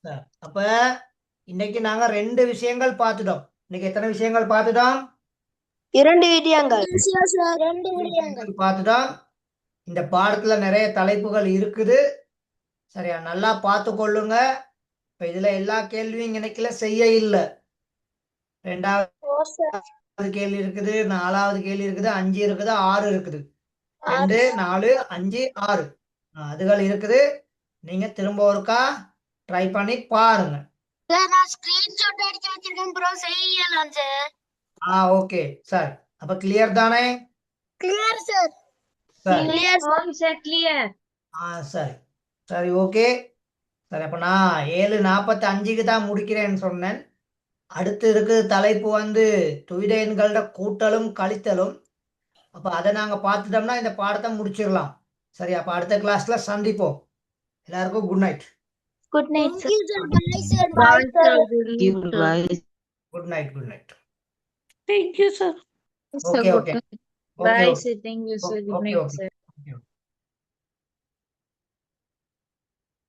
சரி, அப்ப இன்னைக்கு நாங்க 2 விஷயங்கள் பார்த்துட்டோம். இன்னைக்கு எத்தனை விஷயங்கள் பார்த்துட்டோம்? 2 விடயங்கள். சார் 2 விடயங்கள் பார்த்துட்டோம். இந்த பாடத்துல நிறைய தலைப்புகள் இருக்குது. சரியா? நல்லா பார்த்து கொள்ளுங்க. இப்ப இதுல எல்லா கேள்வியும் இன்னைக்குல செய்ய இல்லை. 2வது கேள்வி இருக்குது, 4வது கேள்வி இருக்குது, 5 இருக்குது, 6 இருக்குது. 2 4 5 6 அதுகள் இருக்குது. நீங்க திரும்ப ஒருக்கா ட்ரை பண்ணி பாருங்க. சார் நான் ஸ்கிரீன்ஷாட் எடுத்து வச்சிருக்கேன் ப்ரோ, செய்யலாம் சார். ஓகே, சரி, அப்ப கிளியர் தானே? Clear sir. சரி, கிளியர் சார். Sir clear. சரி சரி, ஓகே. சரி, அப்ப நான் 7:45க்கு தான் முடிக்கிறேன்னு சொன்னேன். அடுத்து இருக்கு தலைப்பு வந்து துவித எண்களோட கூட்டலும் கழித்தலும். அப்ப அதை நாங்க பார்த்துட்டோம்னா இந்த பாடத்தை முடிச்சிடலாம். சரி, அப்ப அடுத்த கிளாஸ்ல சந்திப்போம். எல்லாருக்கும் good night. Good night Thank you sir. Bye sir. Bye Bye sir. Good night. Good night. Thank you, sir. Okay, okay. Bye Okay, sir. Thank you sir. Good okay, night okay. sir.